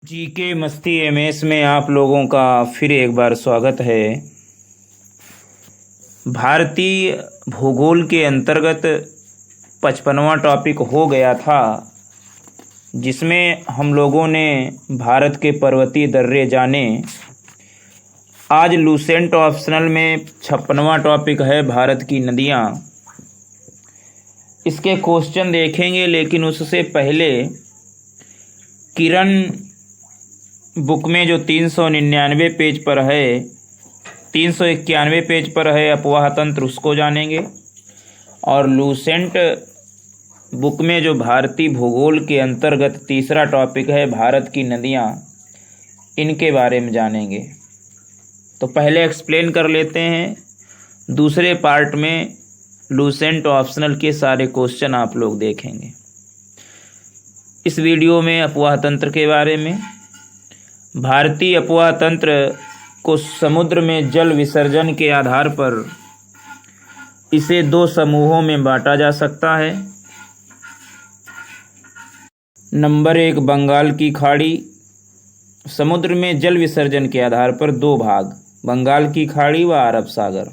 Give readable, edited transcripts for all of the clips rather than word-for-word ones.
GK मस्ती MS में आप लोगों का फिर एक बार स्वागत है। भारतीय भूगोल के अंतर्गत 55वां टॉपिक हो गया था, जिसमें हम लोगों ने भारत के पर्वतीय दर्रे जाने। आज लूसेंट ऑप्शनल में 56वां टॉपिक है भारत की नदियाँ। इसके क्वेश्चन देखेंगे, लेकिन उससे पहले किरण बुक में जो 399 पेज पर है, 391 पेज पर है अपवाह तंत्र, उसको जानेंगे। और लूसेंट बुक में जो भारतीय भूगोल के अंतर्गत तीसरा टॉपिक है भारत की नदियाँ, इनके बारे में जानेंगे। तो पहले एक्सप्लेन कर लेते हैं, दूसरे पार्ट में लूसेंट ऑप्शनल के सारे क्वेश्चन आप लोग देखेंगे। इस वीडियो में अपवाह तंत्र के बारे में, भारतीय अपवाह तंत्र को समुद्र में जल विसर्जन के आधार पर इसे दो समूहों में बांटा जा सकता है। नंबर 1, बंगाल की खाड़ी। समुद्र में जल विसर्जन के आधार पर दो भाग, बंगाल की खाड़ी व अरब सागर।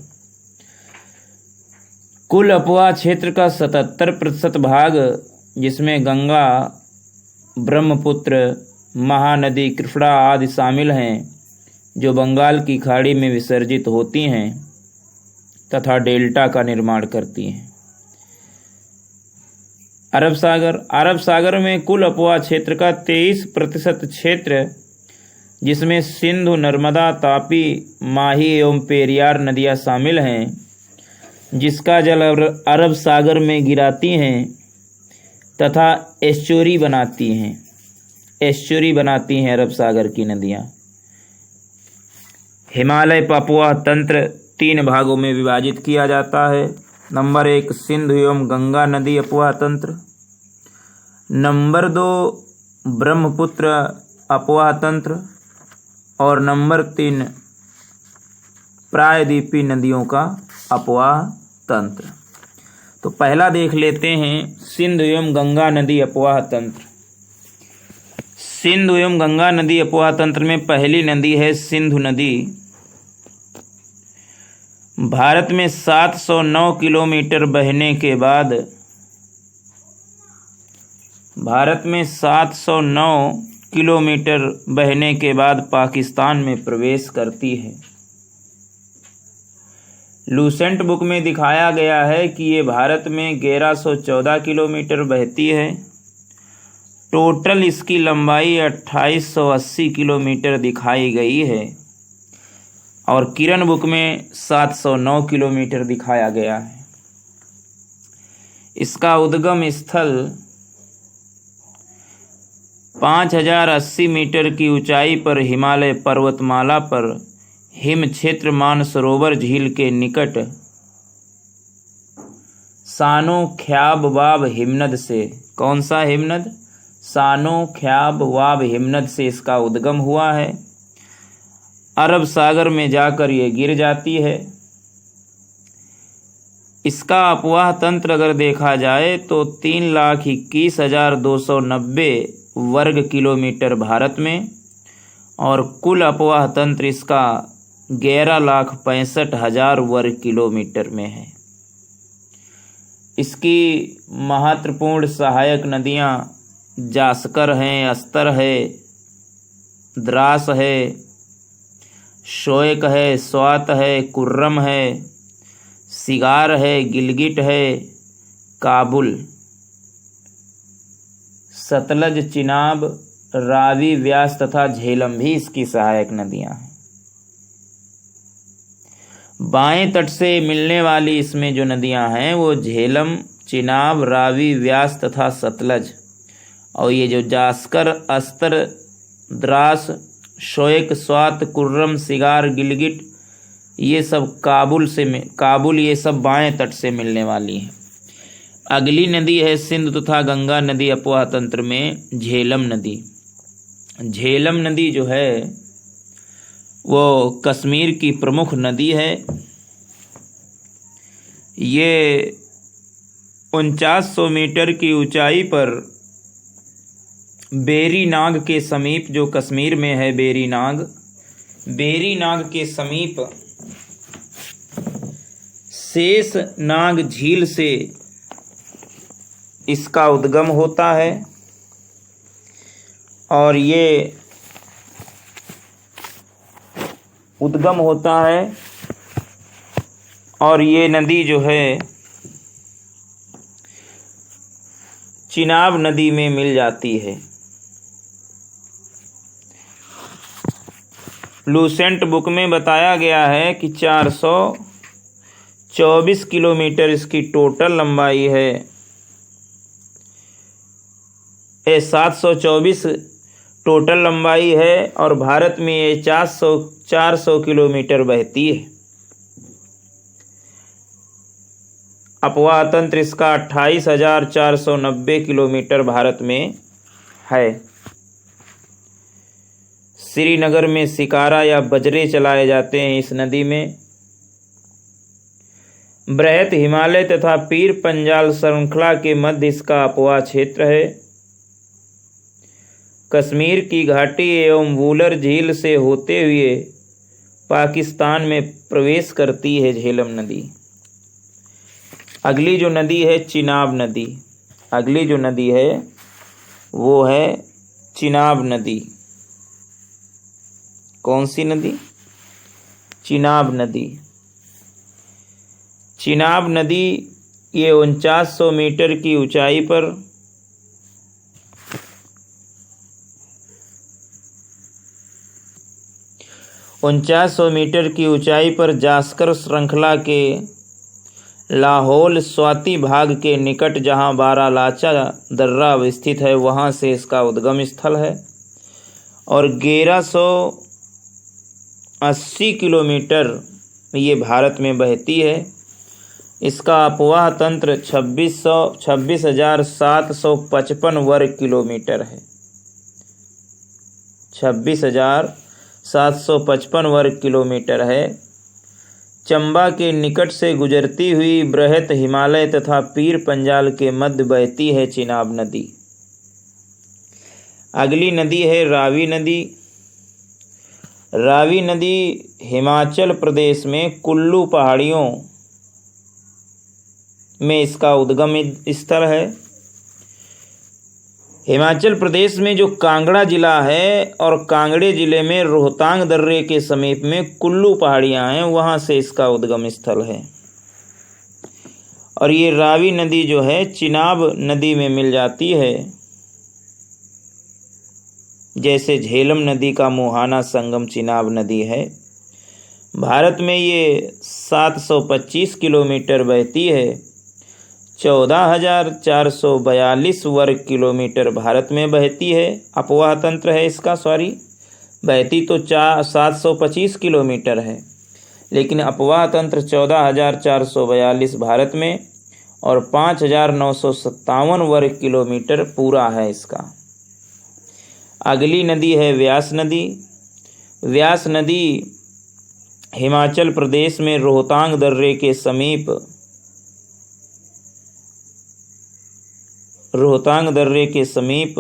कुल अपवाह क्षेत्र का 77% भाग, जिसमें गंगा, ब्रह्मपुत्र, महानदी, कृष्णा आदि शामिल हैं, जो बंगाल की खाड़ी में विसर्जित होती हैं तथा डेल्टा का निर्माण करती हैं। अरब सागर में कुल अपवाह क्षेत्र का 23% क्षेत्र, जिसमें सिंधु, नर्मदा, तापी, माही एवं पेरियार नदियाँ शामिल हैं, जिसका जल अरब सागर में गिराती हैं तथा एस्चुरी बनाती हैं अरब सागर की नदियाँ। हिमालय अपवाह तंत्र 3 भागों में विभाजित किया जाता है। नंबर 1, सिंधु एवं गंगा नदी अपवाह तंत्र। नंबर 2, ब्रह्मपुत्र अपवाह तंत्र। और नंबर 3, प्रायद्वीपीय नदियों का अपवाह तंत्र। तो पहला देख लेते हैं सिंधु एवं गंगा नदी अपवाह तंत्र। सिंधु एवं गंगा नदी अपवाह तंत्र में पहली नदी है सिंधु नदी। भारत में 709 किलोमीटर बहने के बाद, पाकिस्तान में प्रवेश करती है। लूसेंट बुक में दिखाया गया है कि ये भारत में 1114 किलोमीटर बहती है। टोटल इसकी लंबाई 2880 किलोमीटर दिखाई गई है और किरण बुक में 709 किलोमीटर दिखाया गया है। इसका उद्गम स्थल 5080 मीटर की ऊंचाई पर हिमालय पर्वतमाला पर हिम क्षेत्र मानसरोवर झील के निकट सानो ख्याब वाब हिमनद से, कौन सा हिमनद? सानो ख्याब वाब हिमनद से इसका उद्गम हुआ है। अरब सागर में जाकर ये गिर जाती है। इसका अपवाह तंत्र अगर देखा जाए तो 3,21,290 वर्ग किलोमीटर भारत में, और कुल अपवाह तंत्र इसका 11,65,000 वर्ग किलोमीटर में है। इसकी महत्वपूर्ण सहायक नदियाँ जास्कर हैं, अस्तर है, द्रास है, शोएक है, स्वात है, कुर्रम है, सिगार है, गिलगिट है, काबुल, सतलज, चिनाब, रावी, व्यास तथा झेलम भी इसकी सहायक नदियां हैं। बाएं तट से मिलने वाली इसमें जो नदियां हैं वो झेलम, चिनाब, रावी, व्यास तथा सतलज। और ये जो जास्कर, अस्तर, द्रास, शोएक, स्वात, कुर्रम, सिगार, गिलगिट, ये सब काबुल ये सब बाएं तट से मिलने वाली हैं। अगली नदी है सिंधु तथा गंगा नदी अपवाह तंत्र में झेलम नदी। झेलम नदी जो है वो कश्मीर की प्रमुख नदी है। ये 4900 मीटर की ऊंचाई पर बेरीनाग के समीप, जो कश्मीर में है बेरीनाग, बेरीनाग के समीप शेषनाग झील से इसका उद्गम होता है और ये उद्गम होता है और ये नदी जो है चिनाब नदी में मिल जाती है। लूसेंट बुक में बताया गया है कि 424 किलोमीटर इसकी टोटल लंबाई है। 724 टोटल लंबाई है और भारत में ये 400 किलोमीटर बहती है। अपवाह तंत्र इसका 28,490 किलोमीटर भारत में है। श्रीनगर में शिकारा या बजरे चलाए जाते हैं इस नदी में। बृहत हिमालय तथा पीर पंजाल श्रृंखला के मध्य इसका अपवाह क्षेत्र है। कश्मीर की घाटी एवं वूलर झील से होते हुए पाकिस्तान में प्रवेश करती है झेलम नदी। अगली जो नदी है चिनाब नदी। अगली जो नदी है वो है चिनाब नदी। कौन सी नदी? चिनाब नदी। चिनाब नदी ये 4900 मीटर की ऊंचाई पर जास्कर श्रृंखला के लाहौल स्वाति भाग के निकट जहां बारालाचा दर्रा स्थित है वहां से इसका उद्गम स्थल है और 1180 किलोमीटर ये भारत में बहती है। इसका अपवाह तंत्र 26,755 वर्ग किलोमीटर है। 26,755 वर्ग किलोमीटर है। चंबा के निकट से गुजरती हुई बृहत हिमालय तथा पीर पंजाल के मध्य बहती है चिनाब नदी। अगली नदी है रावी नदी। रावी नदी हिमाचल प्रदेश में कुल्लू पहाड़ियों में इसका उद्गम स्थल है। हिमाचल प्रदेश में जो कांगड़ा जिला है और कांगड़े जिले में रोहतांग दर्रे के समीप में कुल्लू पहाड़ियां हैं, वहां से इसका उद्गम स्थल है। और ये रावी नदी जो है चिनाब नदी में मिल जाती है। जैसे झेलम नदी का मुहाना संगम चिनाब नदी है। भारत में ये 725 किलोमीटर बहती है। 14,442 वर्ग किलोमीटर भारत में बहती है। अपवाह तंत्र है इसका, बहती तो 725 किलोमीटर है लेकिन अपवाह तंत्र 14,442 भारत में और 5,957 वर्ग किलोमीटर पूरा है इसका। अगली नदी है व्यास नदी। व्यास नदी हिमाचल प्रदेश में रोहतांग दर्रे के समीप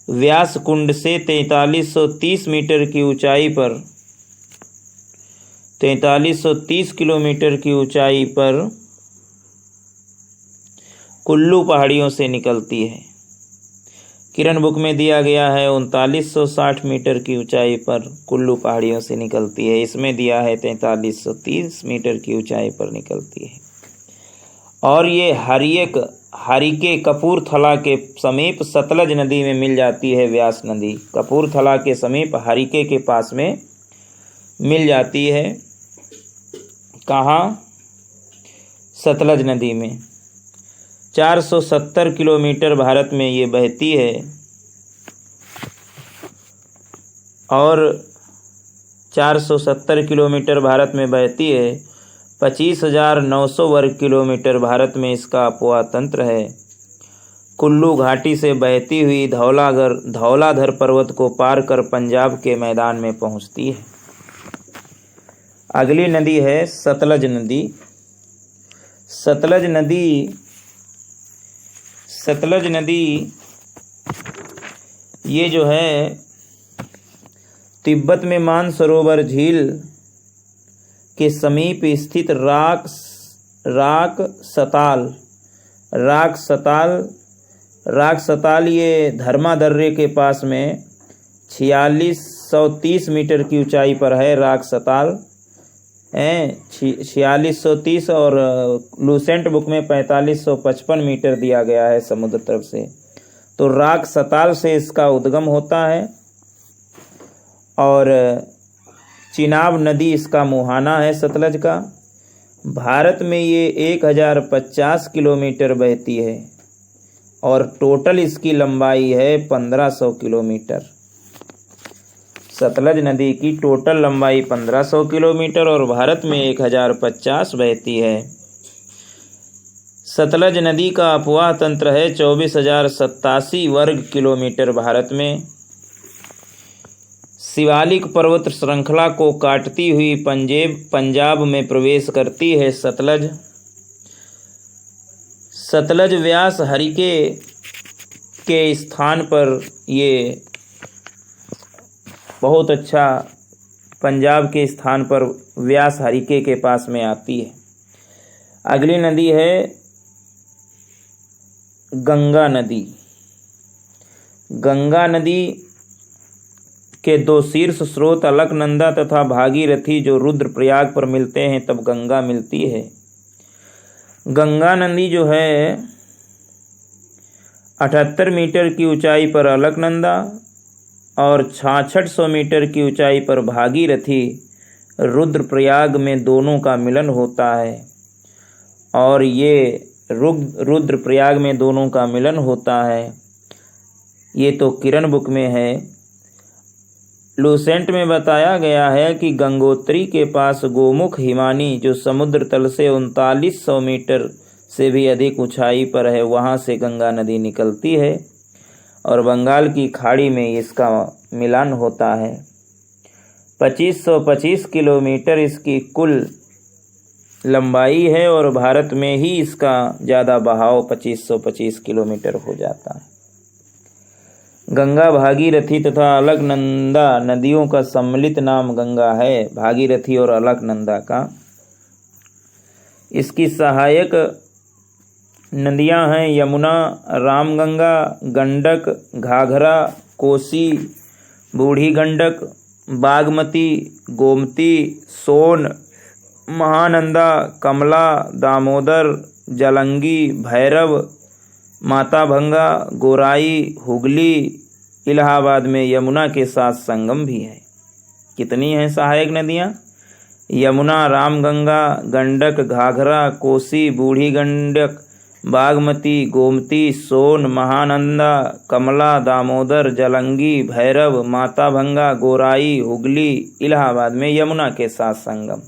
व्यास कुंड से 4330 मीटर की ऊंचाई पर 4330 किलोमीटर की ऊंचाई पर कुल्लू पहाड़ियों से निकलती है। किरण बुक में दिया गया है 3960 मीटर की ऊंचाई पर कुल्लू पहाड़ियों से निकलती है। इसमें दिया है 4330 मीटर की ऊंचाई पर निकलती है। और ये हरिके कपूरथला के समीप सतलज नदी में मिल जाती है। व्यास नदी कपूरथला के समीप हरिके के पास में मिल जाती है। कहाँ? सतलज नदी में। 470 किलोमीटर भारत में ये बहती है और 470 किलोमीटर भारत में बहती है। 25,900 वर्ग किलोमीटर भारत में इसका अपवाह तंत्र है। कुल्लू घाटी से बहती हुई धौलाधर पर्वत को पार कर पंजाब के मैदान में पहुंचती है। अगली नदी है सतलज नदी। सतलज नदी सतलज नदी ये जो है तिब्बत में मानसरोवर झील के समीप स्थित राक सताल ये धर्मा दर्रे के पास में 4630 मीटर की ऊंचाई पर है। राक सताल 4630 और लूसेंट बुक में 4555 मीटर दिया गया है समुद्र तरफ से। तो राक सताल से इसका उद्गम होता है और चिनाब नदी इसका मुहाना है सतलज का। भारत में ये 1050 किलोमीटर बहती है और टोटल इसकी लंबाई है 1500 किलोमीटर। सतलज नदी की टोटल लंबाई 1500 किलोमीटर और भारत में 1050 बहती है। सतलज नदी का अपवाह तंत्र है 24,087 वर्ग किलोमीटर भारत में। शिवालिक पर्वत श्रृंखला को काटती हुई पंजाब में प्रवेश करती है सतलज व्यास हरिके के स्थान पर ये बहुत अच्छा पंजाब के स्थान पर व्यास हरिके के पास में आती है। अगली नदी है गंगा नदी। गंगा नदी के दो शीर्ष स्रोत अलकनंदा तथा भागीरथी जो रुद्रप्रयाग पर मिलते हैं तब गंगा मिलती है। गंगा नदी जो है 78 मीटर की ऊंचाई पर अलकनंदा और 6600 मीटर की ऊंचाई पर भागीरथी रुद्रप्रयाग में दोनों का मिलन होता है। और ये रुद्रप्रयाग में दोनों का मिलन होता है। ये तो किरण बुक में है। लूसेंट में बताया गया है कि गंगोत्री के पास गोमुख हिमानी जो समुद्र तल से 3900 मीटर से भी अधिक ऊंचाई पर है, वहाँ से गंगा नदी निकलती है और बंगाल की खाड़ी में इसका मिलन होता है। 2525 किलोमीटर इसकी कुल लंबाई है और भारत में ही इसका ज़्यादा बहाव 2525 किलोमीटर हो जाता है। गंगा भागीरथी तथा अलकनंदा नदियों का सम्मिलित नाम गंगा है, भागीरथी और अलकनंदा का। इसकी सहायक नदियां हैं यमुना, रामगंगा, गंडक, घाघरा, कोसी, बूढ़ी गंडक, बागमती, गोमती, सोन, महानंदा, कमला, दामोदर, जलंगी, भैरव, माताभंगा, गोराई, हुगली। इलाहाबाद में यमुना के साथ संगम भी है। कितनी हैं सहायक नदियाँ? यमुना, रामगंगा, गंडक, घाघरा, कोसी, बूढ़ी गंडक, बागमती, गोमती, सोन, महानंदा, कमला, दामोदर, जलंगी, भैरव, माताभंगा, गोराई, हुगली। इलाहाबाद में यमुना के साथ संगम।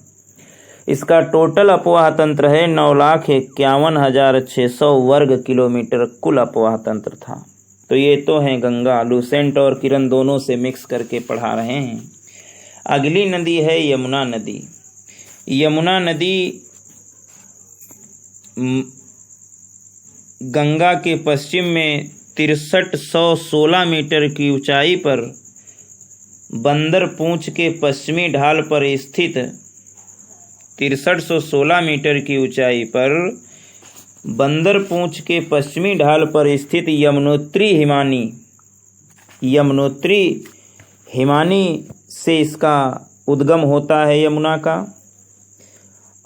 इसका टोटल अपवाह तंत्र है 9,51,600 वर्ग किलोमीटर कुल अपवाह तंत्र था। तो ये तो हैं गंगा। लूसेंट और किरण दोनों से मिक्स करके पढ़ा रहे हैं। अगली नदी है यमुना नदी। यमुना नदी गंगा के पश्चिम में 6316 मीटर की ऊंचाई पर बंदर पूंछ के पश्चिमी ढाल पर स्थित 6316 मीटर की ऊंचाई पर बंदर पूंछ के पश्चिमी ढाल पर स्थित यमुनोत्री हिमानी से इसका उद्गम होता है यमुना का।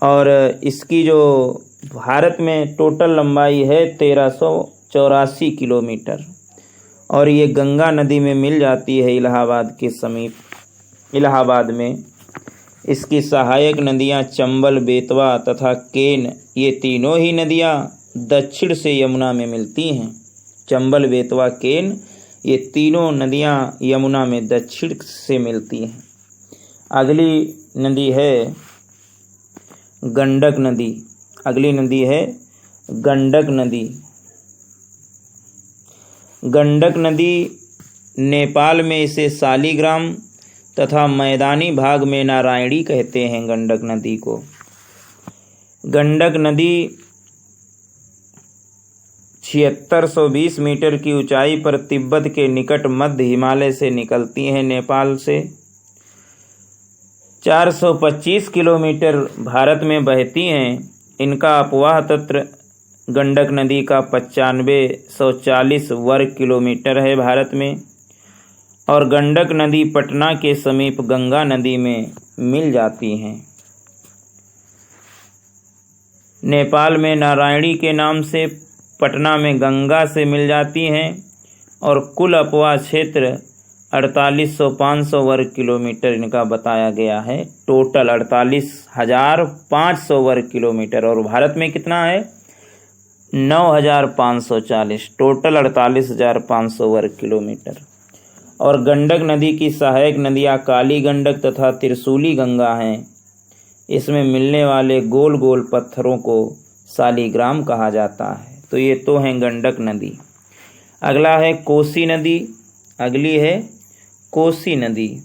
और इसकी जो भारत में टोटल लंबाई है 1384 किलोमीटर और ये गंगा नदी में मिल जाती है इलाहाबाद के समीप। इलाहाबाद में इसकी सहायक नदियां चंबल, बेतवा तथा केन, ये तीनों ही नदियां दक्षिण से यमुना में मिलती हैं। चंबल, बेतवा, केन ये तीनों नदियां यमुना में दक्षिण से मिलती हैं। अगली नदी है गंडक नदी। अगली नदी है गंडक नदी। गंडक नदी नेपाल में इसे शालिग्राम तथा मैदानी भाग में नारायणी कहते हैं। गंडक नदी को गंडक नदी 7620 मीटर की ऊंचाई पर तिब्बत के निकट मध्य हिमालय से निकलती हैं नेपाल से। 425 किलोमीटर भारत में बहती हैं। इनका अपवाह तंत्र गंडक नदी का 9540 वर्ग किलोमीटर है भारत में, और गंडक नदी पटना के समीप गंगा नदी में मिल जाती हैं। नेपाल में नारायणी के नाम से, पटना में गंगा से मिल जाती हैं, और कुल अपवाह क्षेत्र 4800-500 वर्ग किलोमीटर इनका बताया गया है। टोटल 48,500 वर्ग किलोमीटर, और भारत में कितना है 9,540, टोटल 48,500 वर्ग किलोमीटर। और गंडक नदी की सहायक नदियाँ काली गंडक तथा त्रिशूली गंगा हैं। इसमें मिलने वाले गोल गोल पत्थरों को शालिग्राम कहा जाता है। तो ये तो हैं गंडक नदी। अगला है कोसी नदी। अगली है कोसी नदी।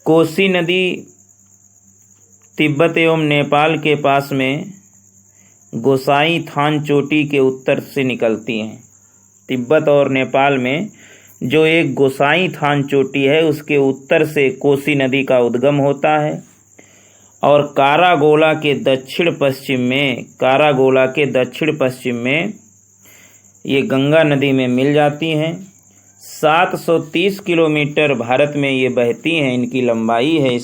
कोसी नदी तिब्बत एवं नेपाल के पास में गोसाई थान चोटी के उत्तर से निकलती हैं। तिब्बत और नेपाल में जो एक गोसाई थान चोटी है उसके उत्तर से कोसी नदी का उद्गम होता है, और कारागोला के दक्षिण पश्चिम में ये गंगा नदी में मिल जाती हैं। 730 किलोमीटर भारत में ये बहती हैं, इनकी लंबाई है।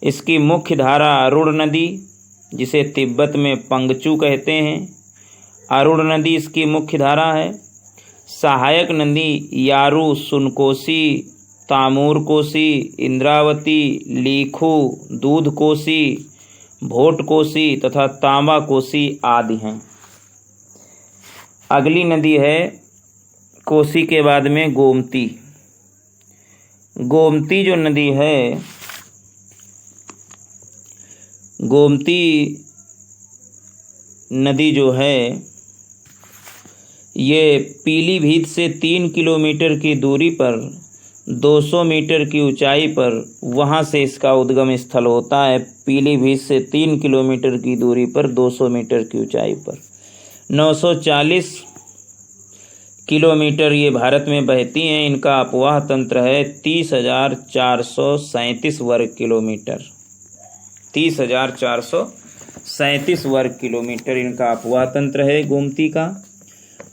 इसकी मुख्य धारा अरुण नदी, जिसे तिब्बत में पंगचू कहते हैं, अरुण नदी इसकी मुख्य धारा है। सहायक नदी यारू, सुनकोसी, तामूर कोसी, इंद्रावती, लीखू, दूध कोसी, भोट कोसी तथा तांबा कोसी आदि हैं। अगली नदी है कोसी के बाद में गोमती। गोमती जो नदी है, गोमती नदी जो है ये पीलीभीत से 3 किलोमीटर की दूरी पर 200 मीटर की ऊंचाई पर वहाँ से इसका उद्गम स्थल होता है। पीलीभीत से 3 किलोमीटर की दूरी पर 200 मीटर की ऊंचाई पर 940 किलोमीटर ये भारत में बहती हैं। इनका अपवाह तंत्र है 30,437 वर्ग किलोमीटर। 30,437 वर्ग किलोमीटर इनका अपवाह तंत्र है गोमती का।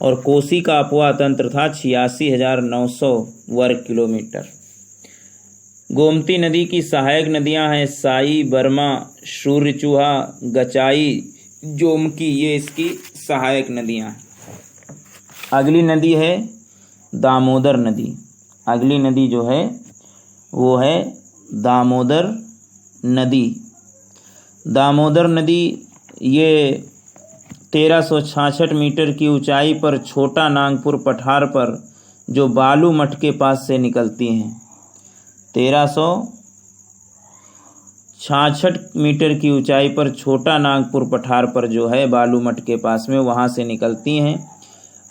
और कोसी का अपवाह तंत्र था 86,900 वर्ग किलोमीटर। गोमती नदी की सहायक नदियां हैं साई, बर्मा, सूर्यचूहा, गचाई, जोमकी, ये इसकी सहायक नदियां हैं। अगली नदी है दामोदर नदी। अगली नदी जो है वो है दामोदर नदी। दामोदर नदी ये 1366 मीटर की ऊंचाई पर छोटा नागपुर पठार पर जो बालू मठ के पास से निकलती हैं। 1366 मीटर की ऊंचाई पर छोटा नागपुर पठार पर जो है बालू मठ के पास में, वहाँ से निकलती हैं।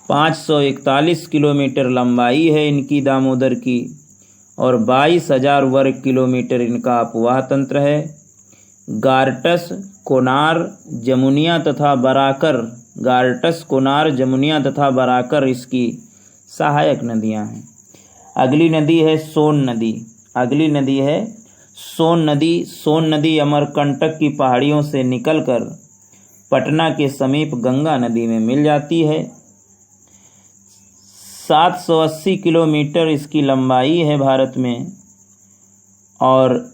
541 किलोमीटर लंबाई है इनकी दामोदर की, और 22,000 वर्ग किलोमीटर इनका अपवाह तंत्र है। गारटस, कोनार, जमुनिया तथा बराकर, गारटस, कोनार, जमुनिया तथा बराकर इसकी सहायक नदियां हैं। अगली नदी है सोन नदी। अगली नदी है सोन नदी। सोन नदी अमरकंटक की पहाड़ियों से निकलकर पटना के समीप गंगा नदी में मिल जाती है। 780 किलोमीटर इसकी लंबाई है भारत में, और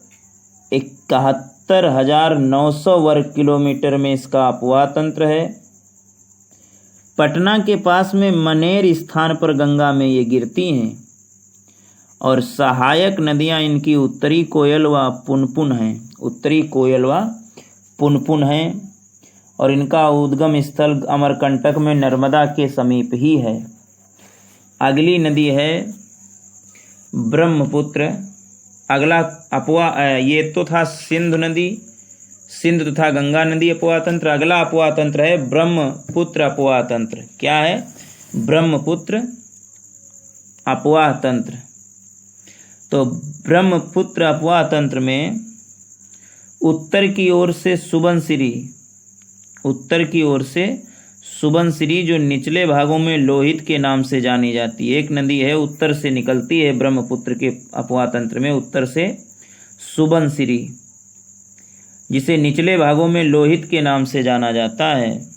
71,900 वर्ग किलोमीटर में इसका अपवाह तंत्र है। पटना के पास में मनेर स्थान पर गंगा में ये गिरती हैं, और सहायक नदियां इनकी उत्तरी कोयल व पुनपुन हैं। उत्तरी कोयल व पुनपुन हैं, और इनका उद्गम स्थल अमरकंटक में नर्मदा के समीप ही है। अगली नदी है ब्रह्मपुत्र। अगला अपवाह ये तो था सिंधु नदी, सिंधु तथा गंगा नदी अपवाह तंत्र। अगला अपवाह तंत्र है ब्रह्मपुत्र अपवाह तंत्र। क्या है? ब्रह्मपुत्र अपवाह तंत्र। तो ब्रह्मपुत्र अपवाह तंत्र में उत्तर की ओर से सुबनसिरी, उत्तर की ओर से सुबनसिरी जो निचले भागों में लोहित के नाम से जानी जाती है। एक नदी है उत्तर से निकलती है ब्रह्मपुत्र के अपवाह तंत्र में, उत्तर से सुबनसिरी, जिसे निचले भागों में लोहित के नाम से जाना जाता है।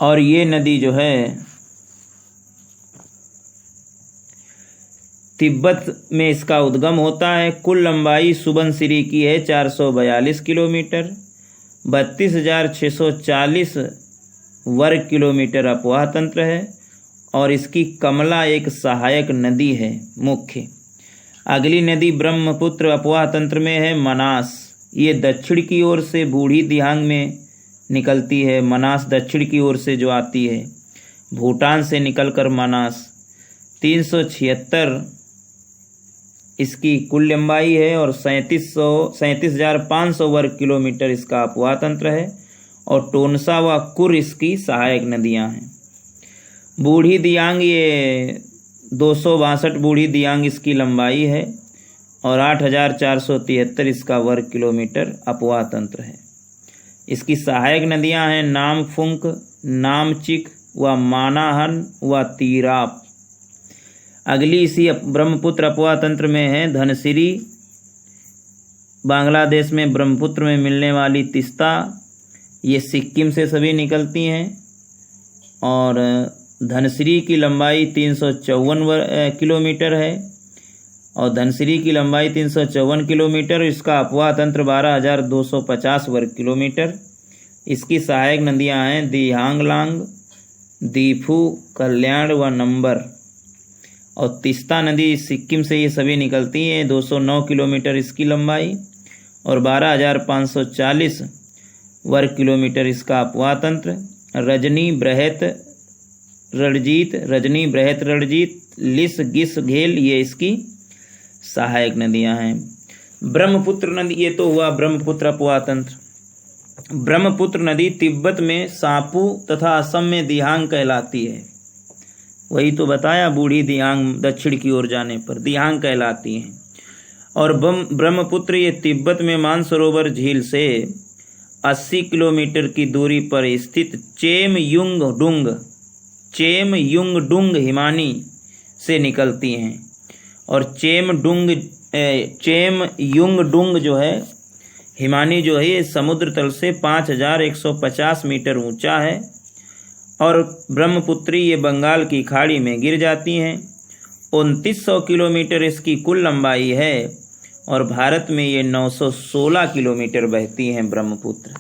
और ये नदी जो है तिब्बत में इसका उद्गम होता है। कुल लंबाई सुबनसिरी की है 442 किलोमीटर, 32,640 वर्ग किलोमीटर अपवाह तंत्र है और इसकी कमला एक सहायक नदी है मुख्य। अगली नदी ब्रह्मपुत्र अपवाह तंत्र में है मनास। ये दक्षिण की ओर से बूढ़ी दिहांग में निकलती है। मनास दक्षिण की ओर से जो आती है, भूटान से निकलकर मनास 376 इसकी कुल लंबाई है और 37,500 वर्ग किलोमीटर इसका अपवाह तंत्र है और टोनसा व कुर इसकी सहायक नदियां हैं। बूढ़ी दियांग ये 262 बूढ़ी दियांग इसकी लंबाई है और 8,473 इसका वर्ग किलोमीटर अपवाह तंत्र है। इसकी सहायक नदियां हैं नामफुंक, नामचिक व मानाहन व तीराप। अगली इसी ब्रह्मपुत्र अपवाह तंत्र में है धनसिरी। बांग्लादेश में ब्रह्मपुत्र में मिलने वाली तिस्ता, ये सिक्किम से सभी निकलती हैं और धनसिरी की लंबाई 354 किलोमीटर है और धनसिरी की लंबाई 354 किलोमीटर। इसका अपवाह तंत्र 12,250 वर्ग किलोमीटर। इसकी सहायक नदियां हैं दिहांगलांग, दीफू, कल्याण व नंबर। और तिस्ता नदी सिक्किम से ये सभी निकलती हैं, 209 किलोमीटर इसकी लंबाई और 12,540 वर्ग किलोमीटर इसका अपवाह तंत्र। रजनी, बृहत, रणजीत, लिस, गिस, घेल ये इसकी सहायक नदियां हैं। ब्रह्मपुत्र नदी, ये तो हुआ ब्रह्मपुत्र अपवाह तंत्र। ब्रह्मपुत्र नदी तिब्बत में सापू तथा असम में दिहांग कहलाती है। वही तो बताया, बूढ़ी दिहांग दक्षिण की ओर जाने पर दिहांग कहलाती हैं। और ब्रह्मपुत्र ये तिब्बत में मानसरोवर झील से 80 किलोमीटर की दूरी पर स्थित चेमयुंगडुंग हिमानी से निकलती हैं। और चेमयुंगडुंग जो है हिमानी जो है ये समुद्र तल से 5,150 मीटर ऊंचा है और ब्रह्मपुत्री ये बंगाल की खाड़ी में गिर जाती हैं। 2900 किलोमीटर इसकी कुल लंबाई है और भारत में ये 916 किलोमीटर बहती हैं ब्रह्मपुत्र।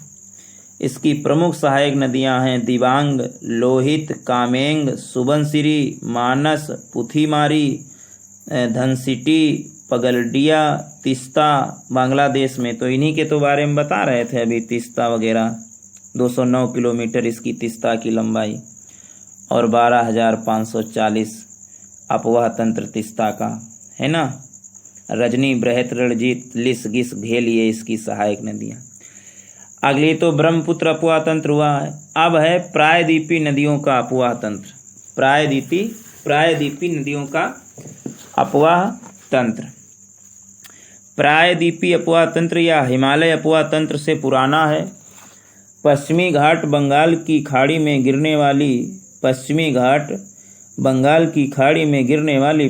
इसकी प्रमुख सहायक नदियां हैं दिबांग, लोहित, कामेंग, सुबनसिरी, मानस, पुथीमारी, धनसिटी, पगलडिया, तिस्ता। बांग्लादेश में तो इन्हीं के तो बारे में बता रहे थे अभी, तिस्ता वगैरह। 209 किलोमीटर इसकी तिस्ता की लंबाई और 12,540 अपवाह तंत्र तिस्ता का है ना। रजनी, बृहत, रणजीत, लिस, गिस, घेल ये इसकी सहायक नदियाँ। अगली तो ब्रह्मपुत्र अपवाह तंत्र हुआ है। अब है प्रायद्वीपी नदियों का अपवाह तंत्र। प्रायद्वीपी नदियों का अपवाह तंत्र। प्रायद्वीपी अपवाह तंत्र या हिमालय अपवाह तंत्र से पुराना है। पश्चिमी घाट बंगाल की खाड़ी में गिरने वाली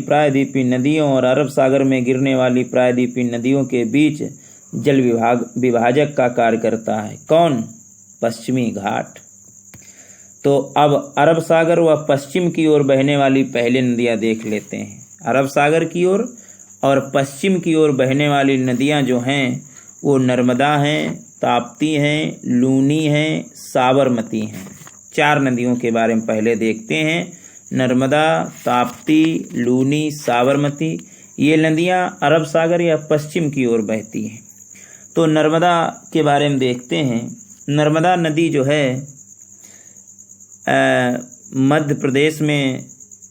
प्रायद्वीपी नदियों और अरब सागर में गिरने वाली प्रायद्वीपी नदियों के बीच जल विभाजक का कार्य करता है। कौन? पश्चिमी घाट। तो अब अरब सागर व पश्चिम की ओर बहने वाली पहले नदियां देख लेते हैं। अरब सागर की ओर और पश्चिम की ओर बहने वाली नदियां जो हैं वो नर्मदा हैं, ताप्ती हैं, लूनी हैं, साबरमती हैं। 4 नदियों के बारे में पहले देखते हैं। नर्मदा, ताप्ती, लूनी, साबरमती ये नदियां अरब सागर या पश्चिम की ओर बहती हैं। तो नर्मदा के बारे में देखते हैं। नर्मदा नदी जो है मध्य प्रदेश में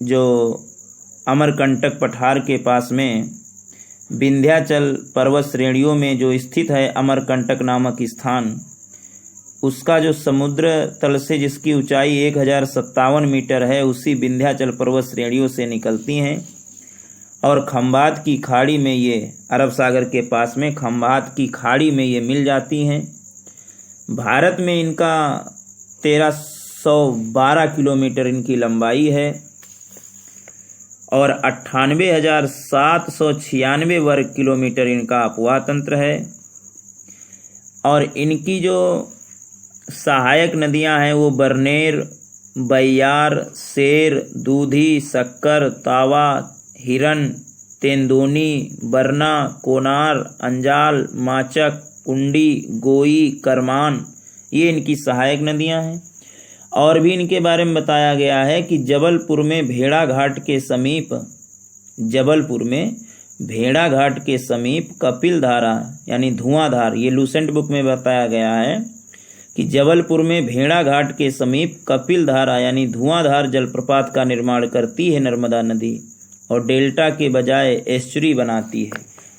जो अमरकंटक पठार के पास में विंध्याचल पर्वत श्रेणियों में जो स्थित है अमरकंटक नामक स्थान, उसका जो समुद्र तल से जिसकी ऊंचाई 1057 मीटर है, उसी विंध्याचल पर्वत श्रेणियों से निकलती हैं और खंभात की खाड़ी में ये अरब सागर के पास में खंभात की खाड़ी में ये मिल जाती हैं। भारत में इनका 1312 किलोमीटर इनकी लंबाई है और 98,796 वर्ग किलोमीटर इनका अपवाह तंत्र है। और इनकी जो सहायक नदियां हैं वो बरनेर, बैयार, सेर, दूधी, शक्कर, तावा, हिरन, तेंदोनी, बरना, कोनार, अंजाल, माचक, कुंडी, गोई, करमान, ये इनकी सहायक नदियां हैं। और भी इनके बारे में बताया गया है कि जबलपुर में भेड़ा घाट के समीप कपिल धारा यानी धुआंधार, ये लूसेंट बुक में बताया गया है कि जबलपुर में भेड़ा घाट के समीप कपिल धारा यानी धुआंधार जलप्रपात का निर्माण करती है नर्मदा नदी और डेल्टा के बजाय एस्चुरी बनाती है।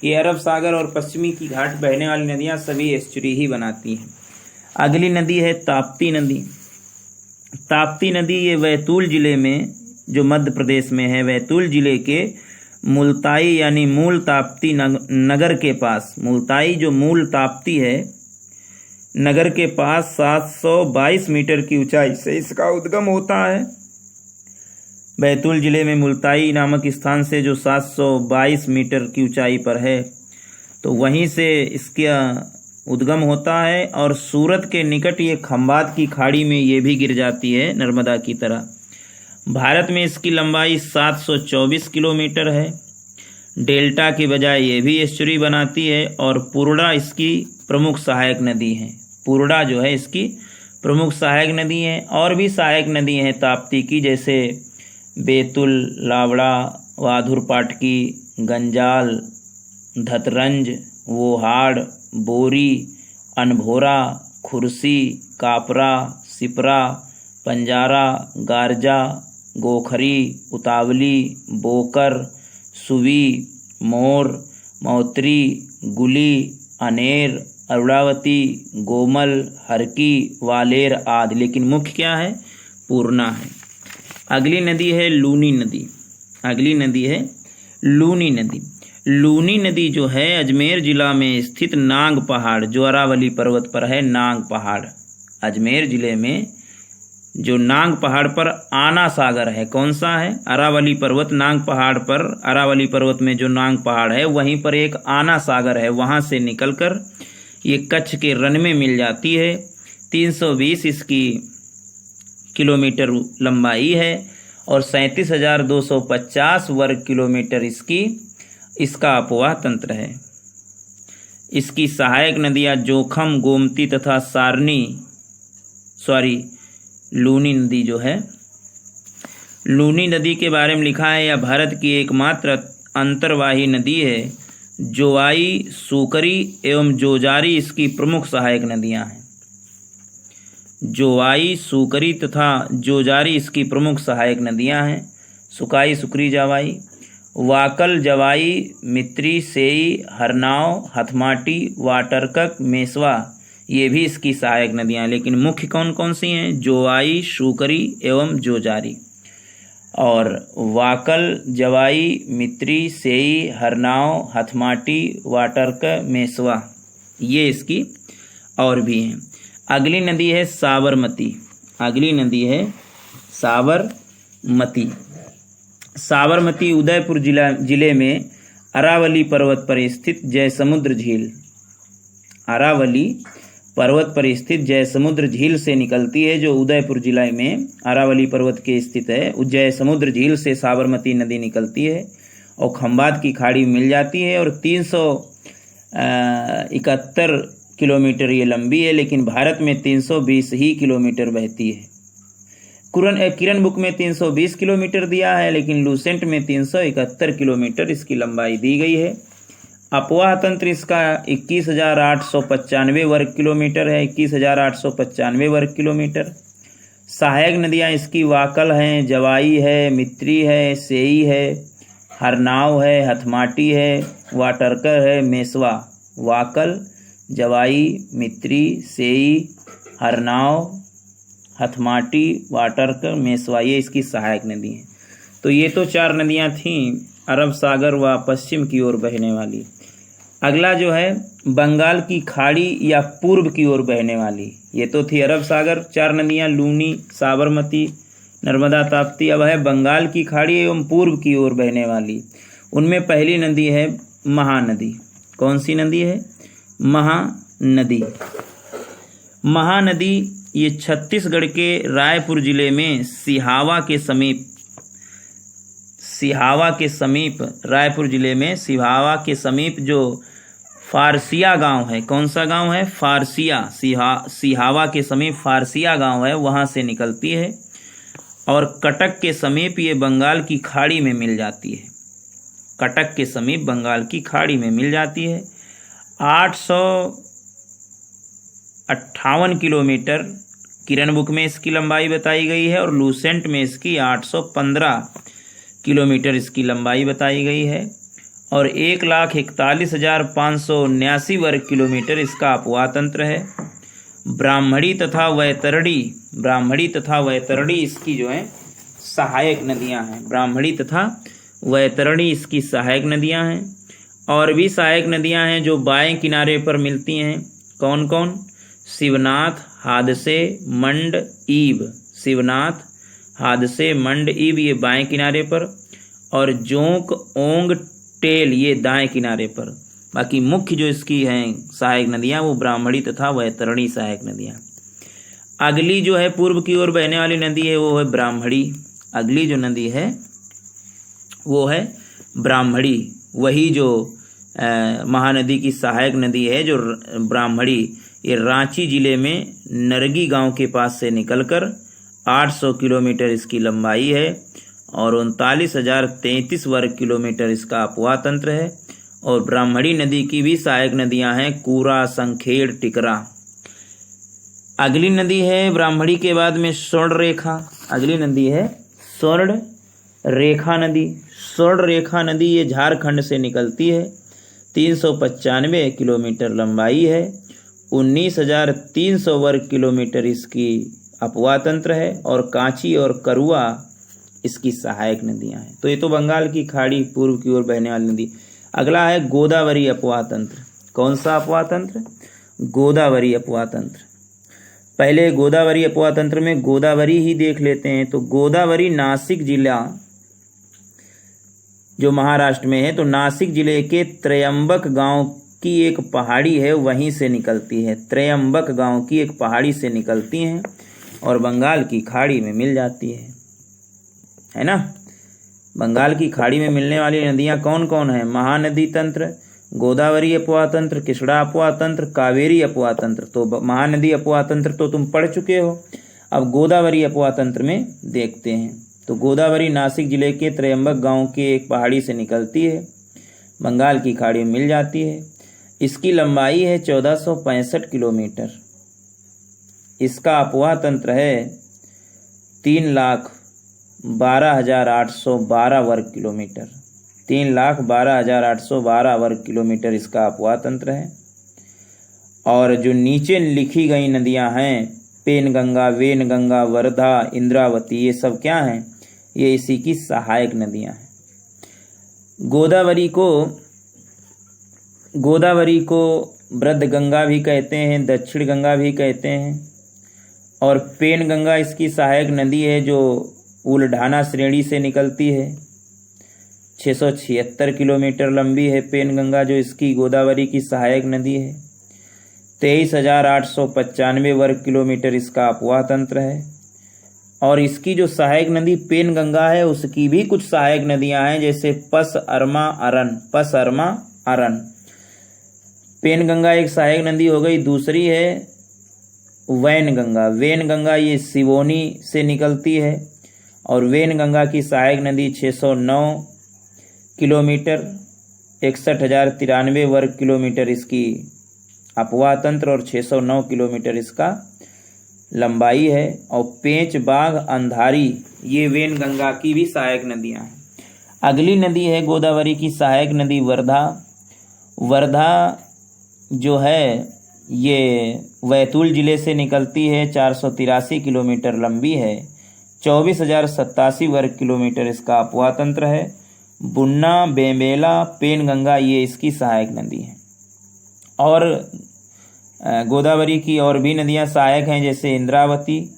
ये अरब सागर और पश्चिमी की घाट बहने वाली नदियां सभी एस्चुरी ही बनाती हैं। अगली नदी है ताप्ती नदी। ताप्ती नदी ये बैतूल जिले में, जो मध्य प्रदेश में है, बैतूल जिले के मुल्ताई यानी मूल ताप्ती नगर के पास, मुल्ताई जो मूल ताप्ती है नगर के पास 722 मीटर की ऊंचाई से इसका उद्गम होता है। बैतूल जिले में मुल्ताई नामक स्थान से जो 722 मीटर की ऊंचाई पर है, तो वहीं से इसका उद्गम होता है और सूरत के निकट ये खंबात की खाड़ी में ये भी गिर जाती है नर्मदा की तरह। भारत में इसकी लंबाई 724 किलोमीटर है। डेल्टा के बजाय ये भी एस्चुरी बनाती है और पुरडा इसकी प्रमुख सहायक नदी है। पुरडा जो है इसकी प्रमुख सहायक नदी है। और भी सहायक नदी हैं ताप्ती की, जैसे बैतुल, लावड़ा, वाधुर पाटकी, गंजाल, धतरंज, वोहाड़, बोरी, अनभोरा, खुरसी, कापरा, सिपरा, पंजारा, गारजा, गोखरी, उतावली, बोकर, सुवी, मोर, मौत्री, गुली, अनेर, अरुणावती, गोमल, हरकी, वालेर आदि। लेकिन मुख्य क्या है? पूर्णा है। अगली नदी है लूनी नदी। लूनी नदी। लूनी नदी जो है अजमेर जिला में स्थित नांग पहाड़, जो अरावली पर्वत पर है, नांग पहाड़, अजमेर जिले में जो नांग पहाड़ पर आना सागर है, कौन सा है? अरावली पर्वत। नांग पहाड़ पर, अरावली पर्वत में जो नांग पहाड़ है वहीं पर एक आना सागर है, वहां से निकलकर ये कच्छ के रन में मिल जाती है। 320 इसकी किलोमीटर लंबाई है और 37,250 वर्ग किलोमीटर इसका अपवाह तंत्र है। इसकी सहायक नदियां जोखम, गोमती तथा लूनी नदी जो है। लूनी नदी के बारे में लिखा है, यह भारत की एकमात्र अंतर्वाही नदी है। जोवाई, सूकरी एवं जोजारी इसकी प्रमुख सहायक नदियां हैं। जोवाई, सूकरी तथा जोजारी इसकी प्रमुख सहायक नदियां हैं। सुकाई, सुकरी, जावाई, वाकल, जवाई, मित्री, सेई, हरनाव, हथमाटी, वाटरकक, मेसवा, ये भी इसकी सहायक नदियां। लेकिन मुख्य कौन कौन सी हैं? जोवाई, सूकरी एवं जोजारी। और वाकल, जवाई, मित्री, सेई, हरनाव, हथमाटी, वाटरकक, मेसवा, ये इसकी और भी हैं। अगली नदी है साबरमती। साबरमती उदयपुर जिले में अरावली पर्वत पर स्थित जयसमुद्र झील से निकलती है, जो उदयपुर जिले में अरावली पर्वत के स्थित है। जयसमुद्र झील से साबरमती नदी निकलती है और खंबात की खाड़ी मिल जाती है और 371 किलोमीटर ये लंबी है, लेकिन भारत में 320 ही किलोमीटर बहती है। किरण बुक में 320 किलोमीटर दिया है, लेकिन लूसेंट में 371 किलोमीटर इसकी लंबाई दी गई है। अपवाह तंत्र इसका 21,895 वर्ग किलोमीटर है। 21,895 वर्ग किलोमीटर। सहायक नदियां इसकी वाकल हैं, जवाई है, मित्री है, सेई है, हरनाव है, हथमाटी है, वाटरकर है, मेसवा। वाकल, जवाई, मित्री, सेई, हरनाव, हथमाटी, वाटरकर, मेसवा, ये इसकी सहायक नदी हैं। तो ये तो 4 नदियां थीं अरब सागर व पश्चिम की ओर बहने वाली। अगला जो है बंगाल की खाड़ी या पूर्व की ओर बहने वाली, ये तो थी अरब सागर, 4 नदियाँ लूनी, साबरमती, नर्मदा, ताप्ती। अब है बंगाल की खाड़ी एवं पूर्व की ओर बहने वाली। उनमें पहली नदी है महानदी। कौन सी नदी है? महानदी। महानदी ये छत्तीसगढ़ के रायपुर जिले में सिहावा के समीप रायपुर जिले में सिहावा के समीप जो फारसिया गांव है, कौन सा गांव है? फारसिया। सिहावा के समीप फारसिया गांव है, वहां से निकलती है और कटक के समीप ये बंगाल की खाड़ी में मिल जाती है। कटक के समीप बंगाल की खाड़ी में मिल जाती है। 858 किलोमीटर किरण बुक में इसकी लंबाई बताई गई है और लूसेंट में इसकी 815 किलोमीटर इसकी लंबाई बताई गई है और 1,41,579 वर्ग किलोमीटर इसका अपवाह तंत्र है। ब्राह्मणी तथा वैतरणी इसकी जो है सहायक नदियां हैं। ब्राह्मणी तथा वैतरणी इसकी सहायक नदियां हैं। और भी सहायक नदियां हैं जो बाएं किनारे पर मिलती हैं। कौन कौन? शिवनाथ, हादसे, मंड, ईब। शिवनाथ, हादसे, मंड, ईब ये बाएं किनारे पर और जोंक, ओंग, टेल ये दाएं किनारे पर। बाकी मुख्य जो इसकी हैं सहायक नदियां वो ब्राह्मणी तथा वैतरणी सहायक नदियां। अगली जो है पूर्व की ओर बहने वाली नदी है वो है ब्राह्मणी। अगली जो नदी है वो है ब्राह्मणी। वही जो महानदी की सहायक नदी है जो ब्राह्मणी, ये रांची जिले में नरगी गांव के पास से निकलकर 800 किलोमीटर इसकी लंबाई है और 39,033 वर्ग किलोमीटर इसका अपवाह तंत्र है। और ब्राह्मणी नदी की भी सहायक नदियां हैं कूरा, संखेड़, टिकरा। अगली नदी है ब्राह्मणी के बाद में स्वर्ण रेखा। अगली नदी है स्वर्ण रेखा नदी। स्वर्ण रेखा नदी ये झारखंड से निकलती है। 395 किलोमीटर लंबाई है। 19,300 वर्ग किलोमीटर इसकी अपवाह तंत्र है और कांची और करुआ इसकी सहायक नदियां हैं। तो ये तो बंगाल की खाड़ी पूर्व की ओर बहने वाली नदी। अगला है गोदावरी अपवाह तंत्र। कौन सा अपवाह तंत्र? गोदावरी अपवाह तंत्र। पहले गोदावरी अपवाह तंत्र में गोदावरी ही देख लेते हैं। तो गोदावरी नासिक जिला जो महाराष्ट्र में है, तो नासिक जिले के त्रयंबक गांव की एक पहाड़ी है वहीं से निकलती है। त्रयंबक गांव की एक पहाड़ी से निकलती हैं और बंगाल की खाड़ी में मिल जाती है ना। बंगाल की खाड़ी में मिलने वाली नदियां कौन कौन है? महानदी तंत्र, गोदावरी अपवाह तंत्र, कृष्णा अपवाह तंत्र, कावेरी अपवाह तंत्र। तो महानदी अपवाह तंत्र तो तुम पढ़ चुके हो। अब गोदावरी अपवाह तंत्र में देखते हैं। तो गोदावरी नासिक जिले के त्रयंबक गांव के एक पहाड़ी से निकलती है, बंगाल की खाड़ी में मिल जाती है। इसकी लंबाई है 1465 किलोमीटर। इसका अपवाह तंत्र है 3,12,812 वर्ग किलोमीटर। 3,12,812 वर्ग किलोमीटर इसका अपवाह तंत्र है। और जो नीचे लिखी गई नदियां हैं पेनगंगा, वेनगंगा, वर्धा, इंद्रावती, ये सब क्या हैं? ये इसी की सहायक नदियां हैं। गोदावरी को वृद्ध गंगा भी कहते हैं, दक्षिण गंगा भी कहते हैं। और पेनगंगा इसकी सहायक नदी है जो उलढाना श्रेणी से निकलती है। 676 किलोमीटर लंबी है पेनगंगा जो इसकी गोदावरी की सहायक नदी है। 23,895 वर्ग किलोमीटर इसका अपवाह तंत्र है। और इसकी जो सहायक नदी पेनगंगा है उसकी भी कुछ सहायक नदियां हैं जैसे पस, अरमा, अरन। पेनगंगा एक सहायक नदी हो गई। दूसरी है वैनगंगा ये सिवोनी से निकलती है और वैनगंगा की सहायक नदी 609 किलोमीटर, 61,093 वर्ग किलोमीटर इसकी अपवाह तंत्र और 609 किलोमीटर इसका लंबाई है। और पेंच, बाघ, अंधारी ये वैनगंगा की भी सहायक नदियां हैं। अगली नदी है गोदावरी की सहायक नदी वर्धा जो है ये बैतूल जिले से निकलती है। 483 किलोमीटर लंबी है। 24,087 वर्ग किलोमीटर इसका अपवाह तंत्र है। बुन्ना, बेमेला, पेनगंगा ये इसकी सहायक नदी है। और गोदावरी की और भी नदियां सहायक हैं, जैसे इंद्रावती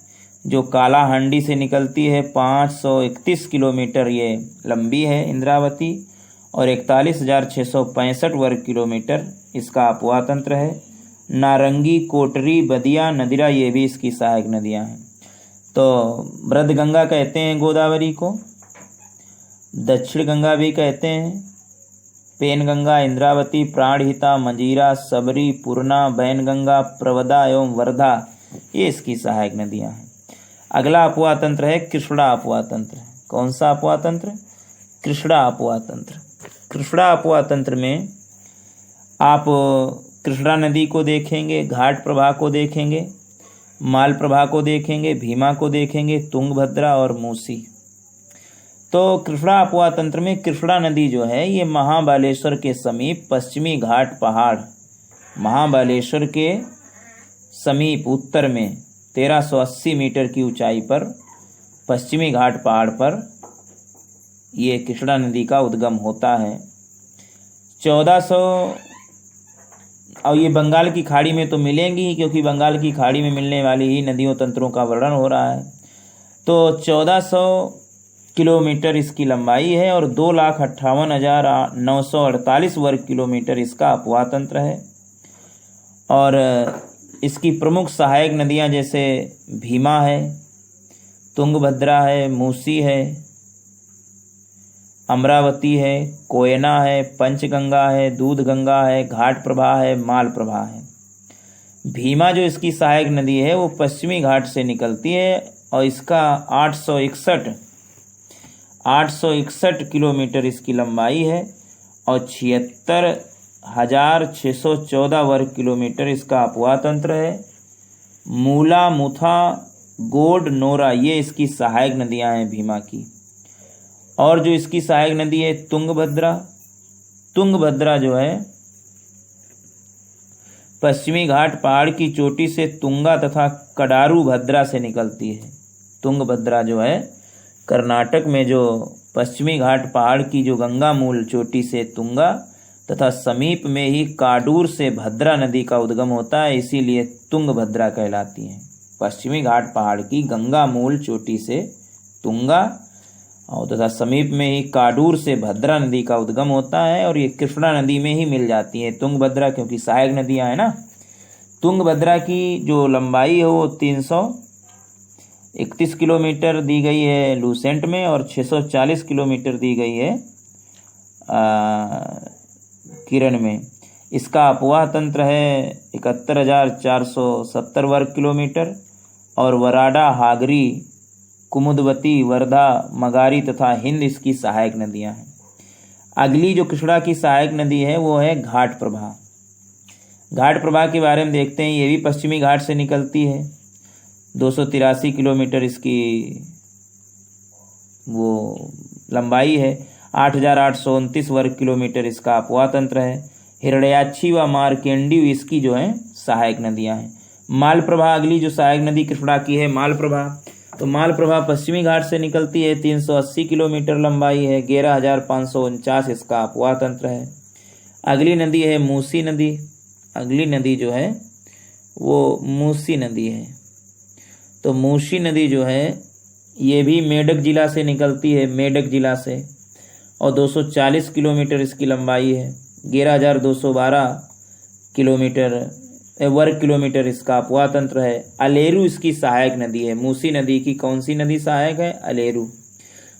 जो कालाहांडी से निकलती है, 531 किलोमीटर ये लंबी है इंद्रावती, और 41,665 वर्ग किलोमीटर इसका अपवाह तंत्र है। नारंगी, कोटरी, बदिया, नदिरा ये भी इसकी सहायक नदियां हैं। तो वृद्ध गंगा कहते हैं गोदावरी को, दक्षिण गंगा भी कहते हैं, पेनगंगा, इंद्रावती, प्राणहिता, मंजीरा, सबरी, पूर्णा, बैनगंगा, प्रवदा एवं वर्धा ये इसकी सहायक नदियां हैं। अगला अपवाह तंत्र है कृष्णा अपवाह तंत्र। कौन सा अपवाह तंत्र? कृष्णा अपवाह तंत्र। कृष्णा अपवाह तंत्र में आप कृष्णा नदी को देखेंगे, घाट प्रवाह को देखेंगे, माल प्रवाह को देखेंगे, भीमा को देखेंगे, तुंगभद्रा और मूसी। तो कृष्णा अपवाह तंत्र में कृष्णा नदी जो है ये महाबालेश्वर के समीप पश्चिमी घाट पहाड़, महाबालेश्वर के समीप उत्तर में 1380 मीटर की ऊंचाई पर पश्चिमी घाट पहाड़ पर ये कृष्णा नदी का उद्गम होता है। 1400 और ये बंगाल की खाड़ी में तो मिलेंगी ही, क्योंकि बंगाल की खाड़ी में मिलने वाली ही नदियों तंत्रों का वर्णन हो रहा है। तो 1400 किलोमीटर इसकी लंबाई है और 2,58,948 वर्ग किलोमीटर इसका अपवाह तंत्र है। और इसकी प्रमुख सहायक नदियां जैसे भीमा है, तुंगभद्रा है, मूसी है, अमरावती है, कोयना है, पंचगंगा है, दूधगंगा है, घाट प्रवाह है, माल प्रवाह है। भीमा जो इसकी सहायक नदी है वो पश्चिमी घाट से निकलती है और इसका 861 किलोमीटर इसकी लंबाई है और 76,614 वर्ग किलोमीटर इसका अपवाह तंत्र है। मूला, मुथा, गोड, नोरा ये इसकी सहायक नदियां हैं भीमा की। और जो इसकी सहायक नदी है तुंगभद्रा, तुंगभद्रा जो है पश्चिमी घाट पहाड़ की चोटी से तुंगा तथा कडारू भद्रा से निकलती है। तुंगभद्रा जो है कर्नाटक में जो पश्चिमी घाट पहाड़ की जो गंगा मूल चोटी से तुंगा तथा समीप में ही काडूर से भद्रा नदी का उद्गम होता है, इसीलिए तुंगभद्रा कहलाती है। पश्चिमी घाट पहाड़ की गंगा मूल चोटी से तुंगा और तथा समीप में ही काडूर से भद्रा नदी का उद्गम होता है और ये कृष्णा नदी में ही मिल जाती है तुंगभद्रा, क्योंकि सहायक नदियां हैं ना। तुंगभद्रा की जो लंबाई है वो 331 किलोमीटर दी गई है लूसेंट में और 640 किलोमीटर दी गई है किरण में। इसका अपवाह तंत्र है 71,470 वर्ग किलोमीटर और वराडा, हागरी, कुमुदवती, वर्धा, मगारी तथा हिंद इसकी सहायक नदियां हैं। अगली जो कृष्णा की सहायक नदी है वो है घाट प्रवाह। घाट प्रवाह के बारे में देखते हैं। ये भी पश्चिमी घाट से निकलती है, 283 किलोमीटर इसकी वो लंबाई है, 8,829 वर्ग किलोमीटर इसका अपवाह तंत्र है। हिरण्याक्षी व मार्केंडी इसकी जो है सहायक नदियां हैं। माल प्रवाह अगली जो सहायक नदी कृष्णा की है माल प्रवाह। तो माल प्रवाह पश्चिमी घाट से निकलती है, 380 किलोमीटर लंबाई है, 11,549 इसका अपवाह तंत्र है। अगली नदी है मूसी नदी। अगली नदी जो है वो मूसी नदी है। तो मूसी नदी जो है ये भी मेडक जिला से निकलती है, मेडक जिला से, और 240 किलोमीटर इसकी लंबाई है, 11,212 किलोमीटर वर्ग किलोमीटर इसका अपवाह तंत्र है। अलेरू इसकी सहायक नदी है। मूसी नदी की कौन सी नदी सहायक है? अलेरू।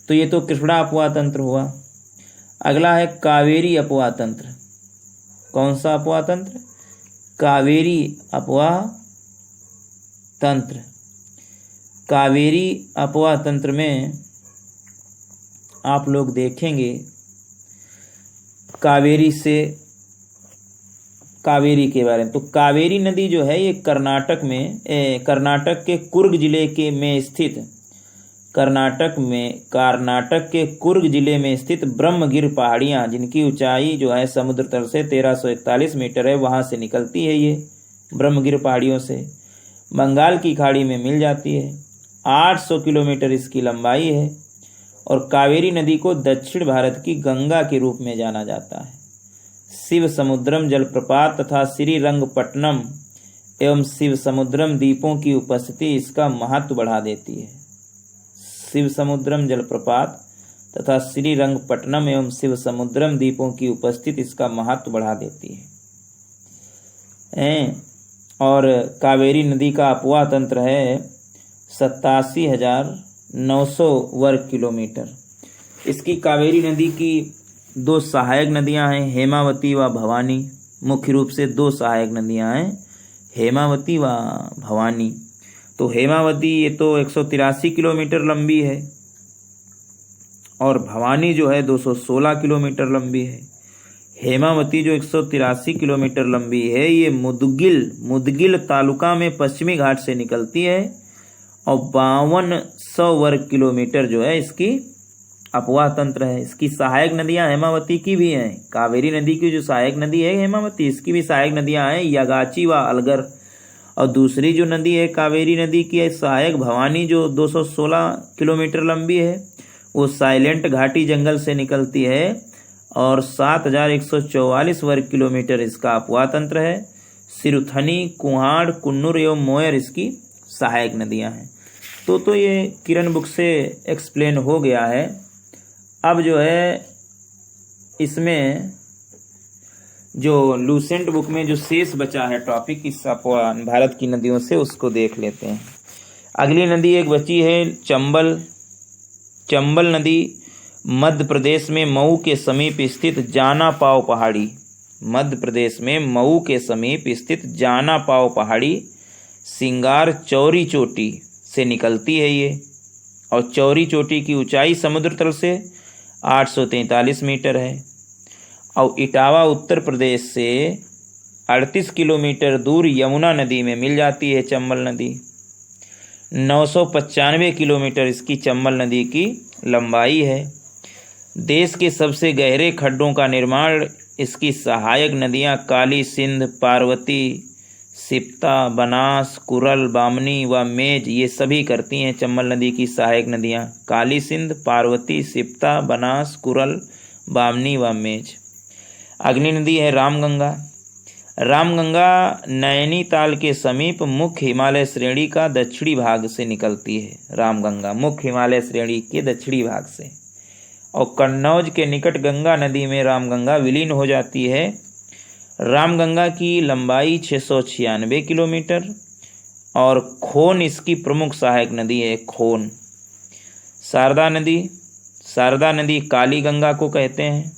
तो ये तो कृष्णा अपवाह तंत्र हुआ। अगला है कावेरी अपवाह तंत्र। कौन सा अपवाह तंत्र? कावेरी अपवाह तंत्र। कावेरी अपवाह तंत्र में आप लोग देखेंगे कावेरी के बारे में। तो कावेरी नदी जो है ये कर्नाटक के कुर्ग जिले के में स्थित कर्नाटक के कुर्ग जिले में स्थित ब्रह्मगिर पहाड़ियाँ, जिनकी ऊंचाई जो है समुद्र तल से 1341 मीटर है, वहां से निकलती है। ये ब्रह्मगिर पहाड़ियों से बंगाल की खाड़ी में मिल जाती है। 800 किलोमीटर इसकी लंबाई है और कावेरी नदी को दक्षिण भारत की गंगा के रूप में जाना जाता है। शिव समुद्रम जलप्रपात तथा श्रीरंगपट्टनम एवं शिव समुद्रम द्वीपों की उपस्थिति इसका महत्व बढ़ा देती है। शिव समुद्रम जलप्रपात तथा श्रीरंगपट्टनम एवं शिव समुद्रम द्वीपों की उपस्थिति इसका महत्व बढ़ा देती है। और कावेरी नदी का अपवाह तंत्र है 87,900 वर्ग किलोमीटर। इसकी कावेरी नदी की दो सहायक नदियां हैं, हेमावती व भवानी। मुख्य रूप से दो सहायक नदियां हैं, हेमावती व भवानी। तो हेमावती ये तो 183 किलोमीटर लंबी है और भवानी जो है 216 किलोमीटर लंबी है। हेमावती जो 183 किलोमीटर लंबी है ये मुदगिल तालुका में पश्चिमी घाट से निकलती है और 5200 वर्ग किलोमीटर जो है इसकी अपवाह तंत्र है। इसकी सहायक नदियां हेमावती की भी हैं। कावेरी नदी की जो सहायक नदी है हेमावती, इसकी भी सहायक नदियां हैं यागाची व अलगर। और दूसरी जो नदी है कावेरी नदी की सहायक भवानी जो 216 किलोमीटर लंबी है, वो साइलेंट घाटी जंगल से निकलती है और 7,144 वर्ग किलोमीटर इसका अपवाह तंत्र है। सिरुथनी, कुहाड़, कुन्नूर एवं मोयर इसकी सहायक नदियां हैं। तो ये किरण बुक से एक्सप्लेन हो गया है। अब जो है इसमें जो लूसेंट बुक में जो शेष बचा है टॉपिक इस भारत की नदियों से, उसको देख लेते हैं। अगली नदी एक बची है चंबल। चंबल नदी मध्य प्रदेश में मऊ के समीप स्थित जाना पाव पहाड़ी, मध्य प्रदेश में मऊ के समीप स्थित जाना पाव पहाड़ी सिंगार चौरी चोटी से निकलती है ये। और चौरी चोटी की ऊंचाई समुद्र तल से 843 मीटर है। और इटावा उत्तर प्रदेश से 38 किलोमीटर दूर यमुना नदी में मिल जाती है चंबल नदी। 995 किलोमीटर इसकी चंबल नदी की लंबाई है। देश के सबसे गहरे खड्डों का निर्माण इसकी सहायक नदियां काली सिंध, पार्वती, सिप्ता, बनास, कुरल, बामनी व मेज ये सभी करती हैं। चंबल नदी की सहायक नदियां काली सिंध, पार्वती, सिप्ता, बनास, कुरल, बामनी व मेज। अगली नदी है रामगंगा। रामगंगा नैनीताल के समीप मुख्य हिमालय श्रेणी का दक्षिणी भाग से निकलती है। रामगंगा मुख्य हिमालय श्रेणी के दक्षिणी भाग से और कन्नौज के निकट गंगा नदी में रामगंगा विलीन हो जाती है। रामगंगा की लंबाई 696 किलोमीटर और खोन इसकी प्रमुख सहायक नदी है। खोन। शारदा नदी, शारदा नदी काली गंगा को कहते हैं।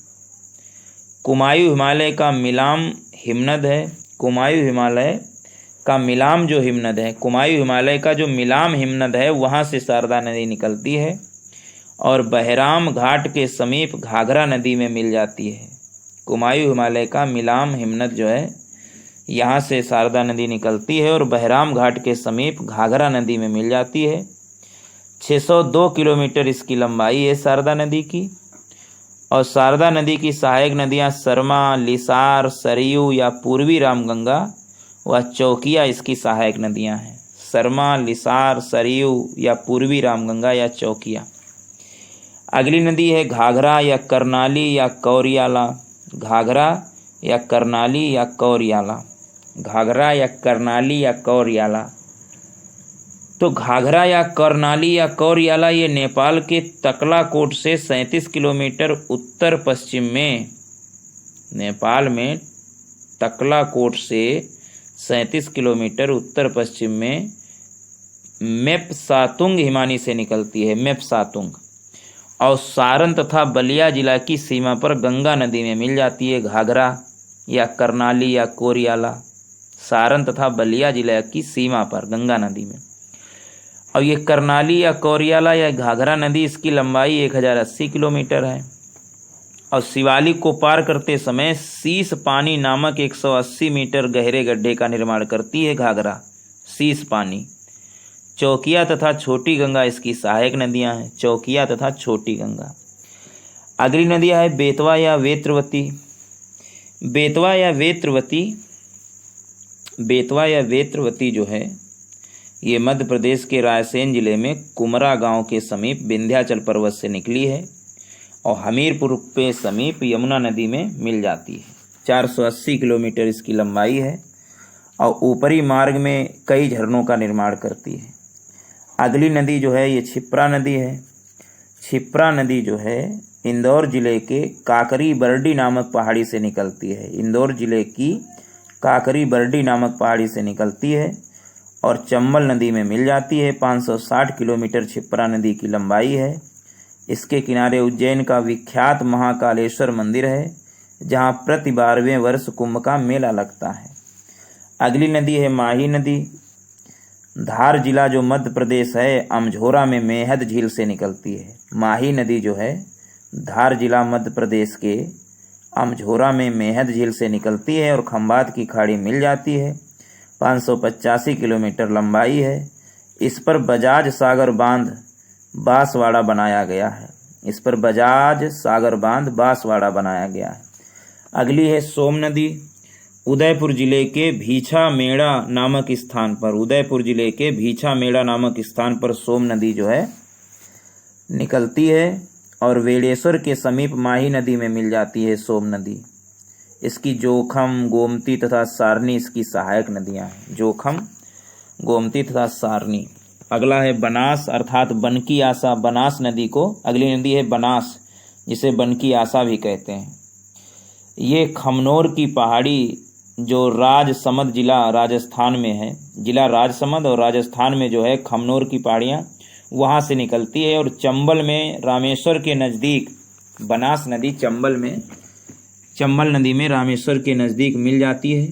कुमायूं हिमालय का मिलाम हिमनद है। कुमायूं हिमालय का मिलाम जो हिमनद है, कुमायूं हिमालय का जो मिलाम हिमनद है वहाँ से शारदा नदी निकलती है और बहराम घाट के समीप घाघरा नदी में मिल जाती है। कुमायूं हिमालय का मिलाम हिमनद जो है यहाँ से शारदा नदी निकलती है और बहराम घाट के समीप घाघरा नदी में मिल जाती है। 602 किलोमीटर इसकी लंबाई है शारदा नदी की। और शारदा नदी की सहायक नदियाँ सरमा, लिसार, सरयू या पूर्वी रामगंगा व चौकिया इसकी सहायक नदियाँ हैं। सरमा, लिसार, सरयू या पूर्वी रामगंगा या चौकिया। अगली नदी है घाघरा या करनाली या कौरियाला। घाघरा या करनाली या कौरियाला। घाघरा या करनाली या कौरियाला। तो घाघरा या करनाली या कौरियाला ये नेपाल के तकलाकोट से 37 किलोमीटर उत्तर पश्चिम में, नेपाल में तकलाकोट से 37 किलोमीटर उत्तर पश्चिम में मेपसातुंग हिमानी से निकलती है। मेपसातुंग। और सारण तथा बलिया जिला की सीमा पर गंगा नदी में मिल जाती है घाघरा या करनाली या कोरियाला। सारण तथा बलिया जिला की सीमा पर गंगा नदी में। और ये करनाली या कोरियाला या घाघरा नदी इसकी लंबाई 1080 किलोमीटर है। और शिवालिक को पार करते समय शीश पानी नामक 180 मीटर गहरे गड्ढे का निर्माण करती है घाघरा। शीश पानी। चौकिया तथा छोटी गंगा इसकी सहायक नदियां हैं। चौकिया तथा छोटी गंगा। अगली नदियां है बेतवा या वेत्रवती। बेतवा या वेत्रवती, बेतवा या वेत्रवती जो है ये मध्य प्रदेश के रायसेन जिले में कुमरा गांव के समीप विंध्याचल पर्वत से निकली है और हमीरपुर के समीप यमुना नदी में मिल जाती है। 480 किलोमीटर इसकी लंबाई है और ऊपरी मार्ग में कई झरनों का निर्माण करती है। अगली नदी जो है ये क्षिप्रा नदी है। क्षिप्रा नदी जो है इंदौर जिले के काकरी बरडी नामक पहाड़ी से निकलती है। इंदौर जिले की काकरी बरडी नामक पहाड़ी से निकलती है और चंबल नदी में मिल जाती है। 560 किलोमीटर क्षिप्रा नदी की लंबाई है। इसके किनारे उज्जैन का विख्यात महाकालेश्वर मंदिर है, जहाँ प्रति 12वें वर्ष कुंभ का मेला लगता है। अगली नदी है माही नदी। धार जिला जो मध्य प्रदेश है, अमझोरा में मेहद झील से निकलती है। माही नदी जो है धार जिला मध्य प्रदेश के अमझोरा में मेहद झील से निकलती है और खंभात की खाड़ी मिल जाती है। 585 किलोमीटर लंबाई है। इस पर बजाज सागर बांध बांसवाड़ा बनाया गया है। इस पर बजाज सागर बांध बांसवाड़ा बनाया गया है। अगली है सोम नदी। उदयपुर जिले के भीछा मेड़ा नामक स्थान पर, उदयपुर जिले के भीछा मेड़ा नामक स्थान पर सोम नदी जो है निकलती है और वेड़ेश्वर के समीप माही नदी में मिल जाती है सोम नदी। इसकी जोखम, गोमती तथा सारनी इसकी सहायक नदियां हैं। जोखम, गोमती तथा सारनी। अगला है बनास अर्थात बनकी आसा, बनास नदी को। अगली नदी है बनास, जिसे बनकी आसा भी कहते हैं। ये खमनोर की पहाड़ी जो राजसमंद जिला राजस्थान में है, जिला राजसमंद और राजस्थान में जो है खमनोर की पहाड़ियाँ वहाँ से निकलती है और चंबल में रामेश्वर के नज़दीक बनास नदी चंबल नदी में रामेश्वर के नज़दीक मिल जाती है।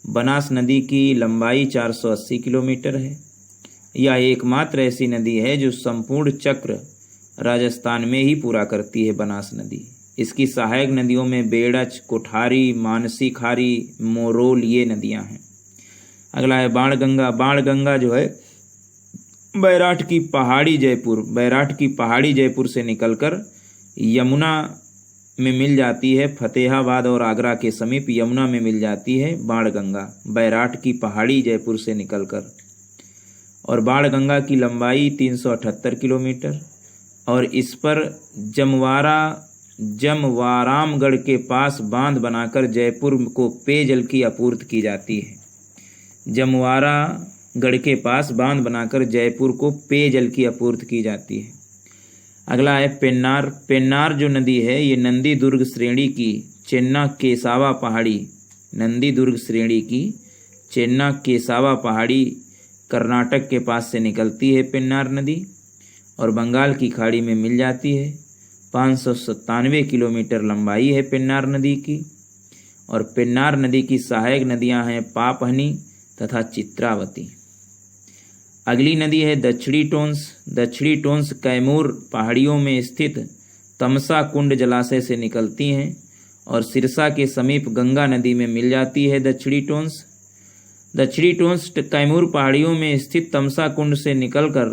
बनास नदी की लंबाई 480 किलोमीटर है। यह एकमात्र ऐसी नदी है जो संपूर्ण चक्र राजस्थान में ही पूरा करती है। बनास नदी, इसकी सहायक नदियों में बेड़च, कोठारी, मानसी खारी, मोरोल ये नदियां हैं। अगला है बाणगंगा। बाणगंगा जो है बैराठ की पहाड़ी जयपुर से निकलकर यमुना में मिल जाती है। फतेहाबाद और आगरा के समीप यमुना में मिल जाती है बाणगंगा, बैराठ की पहाड़ी जयपुर से निकलकर। और बाणगंगा की लंबाई 378 किलोमीटर और इस पर जमवारामगढ़ के पास बांध बनाकर जयपुर को पेयजल की आपूर्ति की जाती है। जमवारागढ़ के पास बांध बनाकर जयपुर को पेयजल की आपूर्ति की जाती है। अगला है पेन्नार। पेन्नार जो नदी है ये नंदी दुर्ग श्रेणी की चेन्ना केसावा पहाड़ी कर्नाटक के पास से निकलती है पेन्नार नदी और बंगाल की खाड़ी में मिल जाती है। 597 किलोमीटर लंबाई है पेन्नार नदी की और पेन्नार नदी की सहायक नदियां हैं पापहनी तथा चित्रावती। अगली नदी है दक्षिणी टोंस। दक्षिणी टोंस कैमूर पहाड़ियों में स्थित तमसा कुंड जलाशय से निकलती हैं और सिरसा के समीप गंगा नदी में मिल जाती है दक्षिणी टोंस। दक्षिणी टोंस कैमूर पहाड़ियों में स्थित तमसा कुंड से निकलकर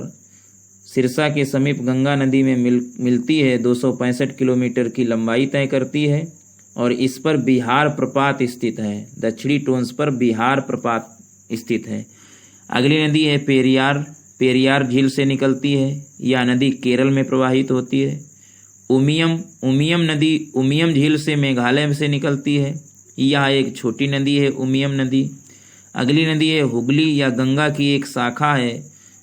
सिरसा के समीप गंगा नदी में मिलती है। 265 किलोमीटर की लंबाई तय करती है और इस पर बिहार प्रपात स्थित है। दक्षिणी टोंस पर बिहार प्रपात स्थित है। अगली नदी है पेरियार। पेरियार झील से निकलती है। यह नदी केरल में प्रवाहित होती है। उमियम नदी उमियम झील से मेघालय से निकलती है। यह एक छोटी नदी है उमियम नदी। अगली नदी है हुगली या गंगा की एक शाखा है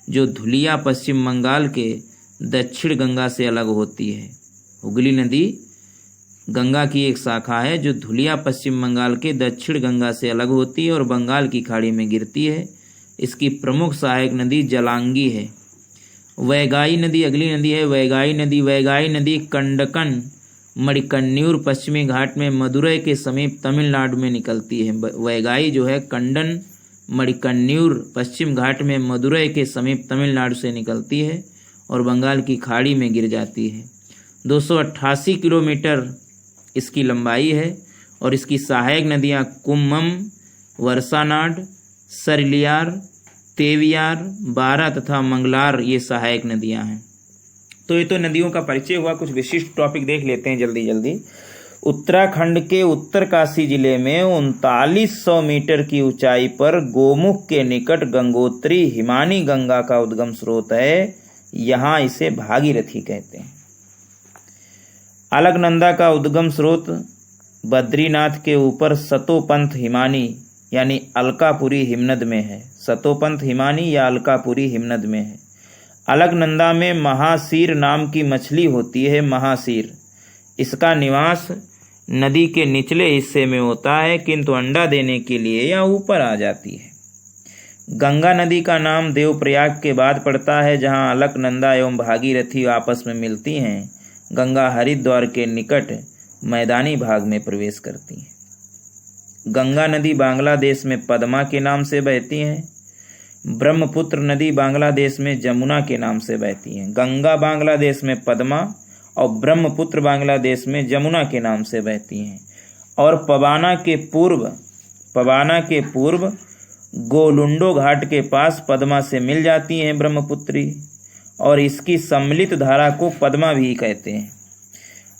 जो धुलिया पश्चिम बंगाल के दक्षिण गंगा से अलग होती है। हुगली नदी गंगा की एक शाखा है जो धुलिया पश्चिम बंगाल के दक्षिण गंगा से अलग होती है और बंगाल की खाड़ी में गिरती है। इसकी प्रमुख सहायक नदी जलांगी है। वैगाई नदी अगली नदी है वैगाई नदी। वैगाई नदी कंडकन मणिकन्यूर पश्चिमी घाट में मदुरै के समीप तमिलनाडु में निकलती है। वैगाई जो है कंडन मणिकन्यूर पश्चिम घाट में मदुरै के समीप तमिलनाडु से निकलती है और बंगाल की खाड़ी में गिर जाती है। 288 किलोमीटर इसकी लंबाई है और इसकी सहायक नदियाँ कुम्मम, वर्सानाड, सरलियार, तेवियार, बारा तथा मंगलार ये सहायक नदियां हैं। तो ये तो नदियों का परिचय हुआ। कुछ विशिष्ट टॉपिक देख लेते हैं जल्दी। उत्तराखंड के उत्तरकाशी जिले में 3900 मीटर की ऊंचाई पर गोमुख के निकट गंगोत्री हिमानी गंगा का उद्गम स्रोत है। यहाँ इसे भागीरथी कहते हैं। अलकनंदा का उद्गम स्रोत बद्रीनाथ के ऊपर सतोपंथ हिमानी यानी अलकापुरी हिमनद में है। सतोपंथ हिमानी या अलकापुरी हिमनद में है। अलकनंदा में महासीर नाम की मछली होती है। महासीर, इसका निवास नदी के निचले हिस्से में होता है, किंतु अंडा देने के लिए यह ऊपर आ जाती है। गंगा नदी का नाम देवप्रयाग के बाद पड़ता है, जहाँ अलकनंदा एवं भागीरथी आपस में मिलती हैं। गंगा हरिद्वार के निकट मैदानी भाग में प्रवेश करती है। गंगा नदी बांग्लादेश में पद्मा के नाम से बहती है। ब्रह्मपुत्र नदी बांग्लादेश में जमुना के नाम से बहती है। गंगा बांग्लादेश में पद्मा और ब्रह्मपुत्र बांग्लादेश में जमुना के नाम से बहती हैं। और पबाना के पूर्व गोलुंडो घाट के पास पद्मा से मिल जाती हैं ब्रह्मपुत्री, और इसकी सम्मिलित धारा को पद्मा भी कहते हैं।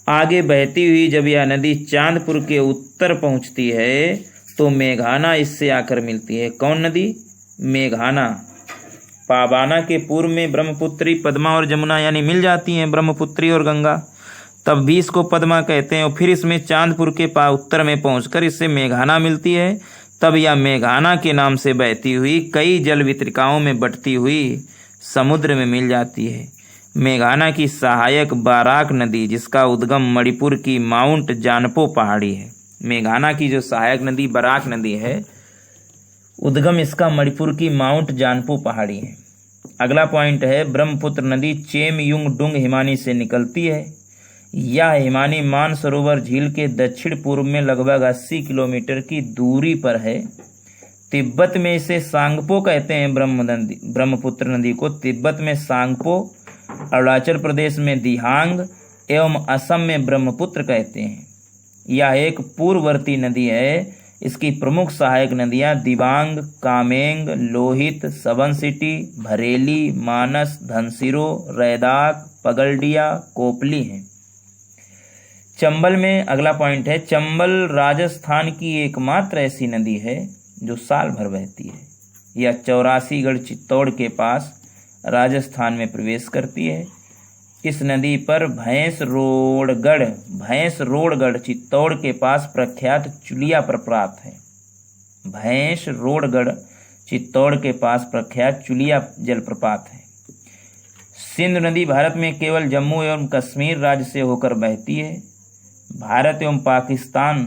आगे बहती हुई जब यह नदी चांदपुर के उत्तर पहुंचती है तो मेघाना इससे आकर मिलती है। कौन नदी? मेघाना। पाबाना के पूर्व में ब्रह्मपुत्री, पद्मा और जमुना यानी मिल जाती हैं ब्रह्मपुत्री और गंगा, तब भी इसको पद्मा कहते हैं। और फिर इसमें चांदपुर के उत्तर में पहुंचकर इससे मेघाना मिलती है, तब यह मेघाना के नाम से बहती हुई कई जल वितरिकाओं में बटती हुई समुद्र में मिल जाती है। मेघाना की सहायक बाराक नदी, जिसका उद्गम मणिपुर की माउंट जानपो पहाड़ी है। मेघाना की जो सहायक नदी बराक नदी है, उद्गम इसका मणिपुर की माउंट जानपो पहाड़ी है। अगला पॉइंट है, ब्रह्मपुत्र नदी चेम युंग डुंग हिमानी से निकलती है। यह हिमानी मानसरोवर झील के दक्षिण पूर्व में लगभग 80 किलोमीटर की दूरी पर है। तिब्बत में इसे सांगपो कहते हैं। ब्रह्मपुत्र नदी को तिब्बत में सांगपो, अरुणाचल प्रदेश में दिहांग एवं असम में ब्रह्मपुत्र कहते हैं। यह एक पूर्ववर्ती नदी है। इसकी प्रमुख सहायक नदियां दिबांग, कामेंग, लोहित, सबनसिटी, भरेली, मानस, धनसिरो, रैदाक, पगलडिया, कोपली हैं। चंबल में अगला पॉइंट है, चंबल राजस्थान की एकमात्र ऐसी नदी है जो साल भर बहती है। यह 84गढ़ चित्तौड़ के पास राजस्थान में प्रवेश करती है। इस नदी पर भैंसरोड़गढ़ चित्तौड़ के पास प्रख्यात चुलिया प्रपात है। भैंसरोड़गढ़ चित्तौड़ के पास प्रख्यात चुलिया जलप्रपात है। सिंधु नदी भारत में केवल जम्मू एवं कश्मीर राज्य से होकर बहती है। भारत एवं पाकिस्तान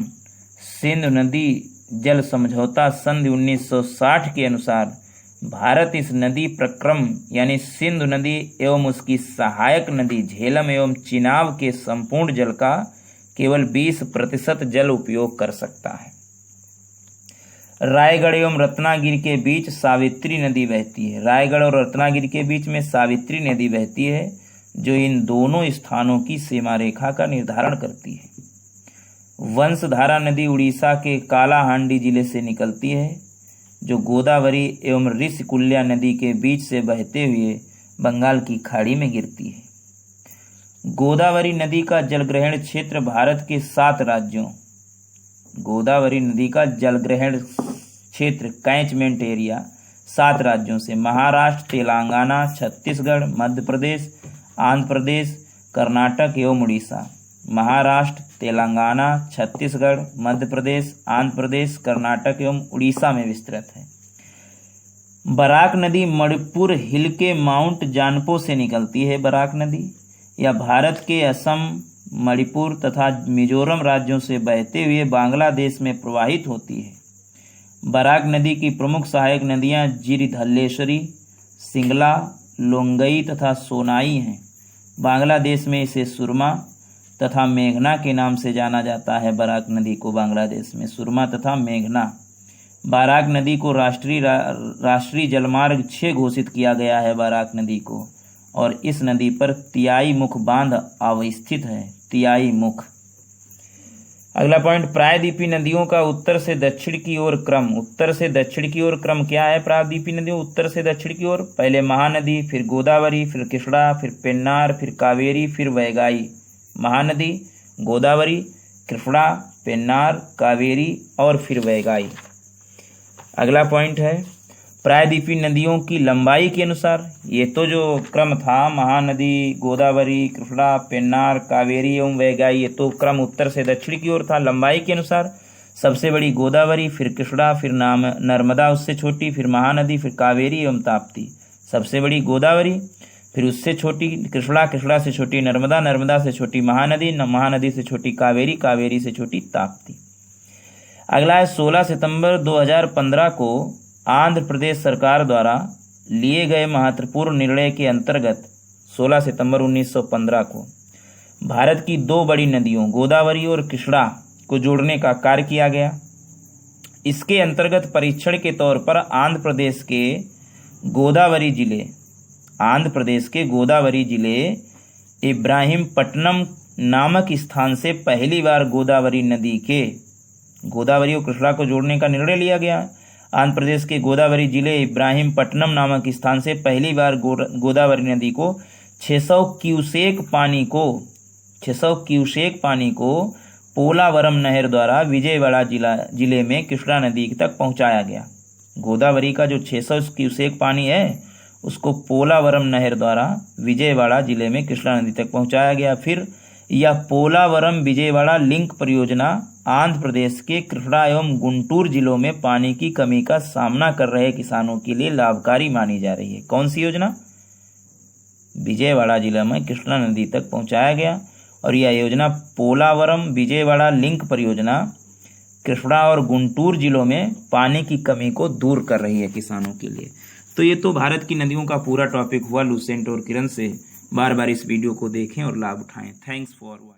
सिंधु नदी जल समझौता संधि 1960 के अनुसार भारत इस नदी प्रक्रम यानी सिंधु नदी एवं उसकी सहायक नदी झेलम एवं चिनाब के संपूर्ण जल का केवल 20% जल उपयोग कर सकता है। रायगढ़ एवं रत्नागिरी के बीच सावित्री नदी बहती है। रायगढ़ और रत्नागिरी के बीच में सावित्री नदी बहती है, जो इन दोनों स्थानों की सीमा रेखा का निर्धारण करती है। वंशधारा नदी उड़ीसा के कालाहांडी जिले से निकलती है, जो गोदावरी एवं ऋषिकुल्या नदी के बीच से बहते हुए बंगाल की खाड़ी में गिरती है। गोदावरी नदी का जलग्रहण क्षेत्र भारत के 7 राज्यों, गोदावरी नदी का जलग्रहण क्षेत्र कैचमेंट एरिया 7 राज्यों से महाराष्ट्र, तेलंगाना, छत्तीसगढ़, मध्य प्रदेश, आंध्र प्रदेश, कर्नाटक एवं उड़ीसा। महाराष्ट्र, तेलंगाना, छत्तीसगढ़, मध्य प्रदेश, आंध्र प्रदेश, कर्नाटक एवं उड़ीसा में विस्तृत है। बराक नदी मणिपुर हिल के माउंट जानपो से निकलती है। बराक नदी यह भारत के असम, मणिपुर तथा मिजोरम राज्यों से बहते हुए बांग्लादेश में प्रवाहित होती है। बराक नदी की प्रमुख सहायक नदियां जिरीधल्लेश्वरी, सिंगला, लोंगई तथा सोनाई हैं। बांग्लादेश में इसे सुरमा तथा मेघना के नाम से जाना जाता है। बराक नदी को बांग्लादेश में सुरमा तथा मेघना। बराक नदी को राष्ट्रीय जलमार्ग 6 घोषित किया गया है बराक नदी को, और इस नदी पर तियाई मुख बांध अवस्थित है। तियाई मुख। अगला पॉइंट, प्रायद्वीपी नदियों का उत्तर से दक्षिण की ओर क्रम। उत्तर से दक्षिण की ओर क्रम क्या है प्रायद्वीपी नदियों उत्तर से दक्षिण की ओर? पहले महानदी, फिर गोदावरी, फिर कृष्णा, फिर पेन्नार, फिर कावेरी, फिर वैगाई। महानदी, गोदावरी, कृष्णा, पेन्नार, कावेरी और फिर वैगाई। अगला पॉइंट है, प्रायद्वीपीय नदियों की लंबाई के अनुसार, ये तो जो क्रम था महानदी, गोदावरी, कृष्णा, पेन्नार, कावेरी एवं वैगाई, ये तो क्रम उत्तर से दक्षिण की ओर था। लंबाई के अनुसार सबसे बड़ी गोदावरी, फिर कृष्णा, फिर नर्मदा उससे छोटी, फिर महानदी, फिर कावेरी एवं ताप्ती। सबसे बड़ी गोदावरी, फिर उससे छोटी कृष्णा, कृष्णा से छोटी नर्मदा, नर्मदा से छोटी महानदी, महानदी से छोटी कावेरी, कावेरी से छोटी ताप्ती। अगला है 16 सितंबर 2015 को आंध्र प्रदेश सरकार द्वारा लिए गए महत्वपूर्ण निर्णय के अंतर्गत 16 सितंबर 1915 को भारत की दो बड़ी नदियों गोदावरी और कृष्णा को जोड़ने का कार्य किया गया। इसके अंतर्गत परीक्षण के तौर पर आंध्र प्रदेश के गोदावरी जिले इब्राहिमपट्टनम नामक स्थान से पहली बार गोदावरी नदी के गोदावरी और कृष्णा को जोड़ने का निर्णय लिया गया। आंध्र प्रदेश के गोदावरी जिले इब्राहिमपट्टनम नामक स्थान से पहली बार गोदावरी नदी को 600 क्यूसेक पानी को पोलावरम नहर द्वारा विजयवाड़ा जिले में कृष्णा नदी तक पहुंचाया गया। गोदावरी का जो 600 क्यूसेक पानी है उसको पोलावरम नहर द्वारा विजयवाड़ा जिले में कृष्णा नदी तक पहुंचाया गया। फिर यह पोलावरम विजयवाड़ा लिंक परियोजना आंध्र प्रदेश के कृष्णा एवं गुंटूर जिलों में पानी की कमी का सामना कर रहे किसानों के लिए लाभकारी मानी जा रही है। कौन सी योजना? विजयवाड़ा जिला में कृष्णा नदी तक पहुंचाया गया और यह योजना पोलावरम विजयवाड़ा लिंक परियोजना कृष्णा और गुंटूर जिलों में पानी की कमी को दूर कर रही है किसानों के लिए। तो ये तो भारत की नदियों का पूरा टॉपिक हुआ लूसेंट और किरण से। बार बार इस वीडियो को देखें और लाभ उठाएं। Thanks for watching.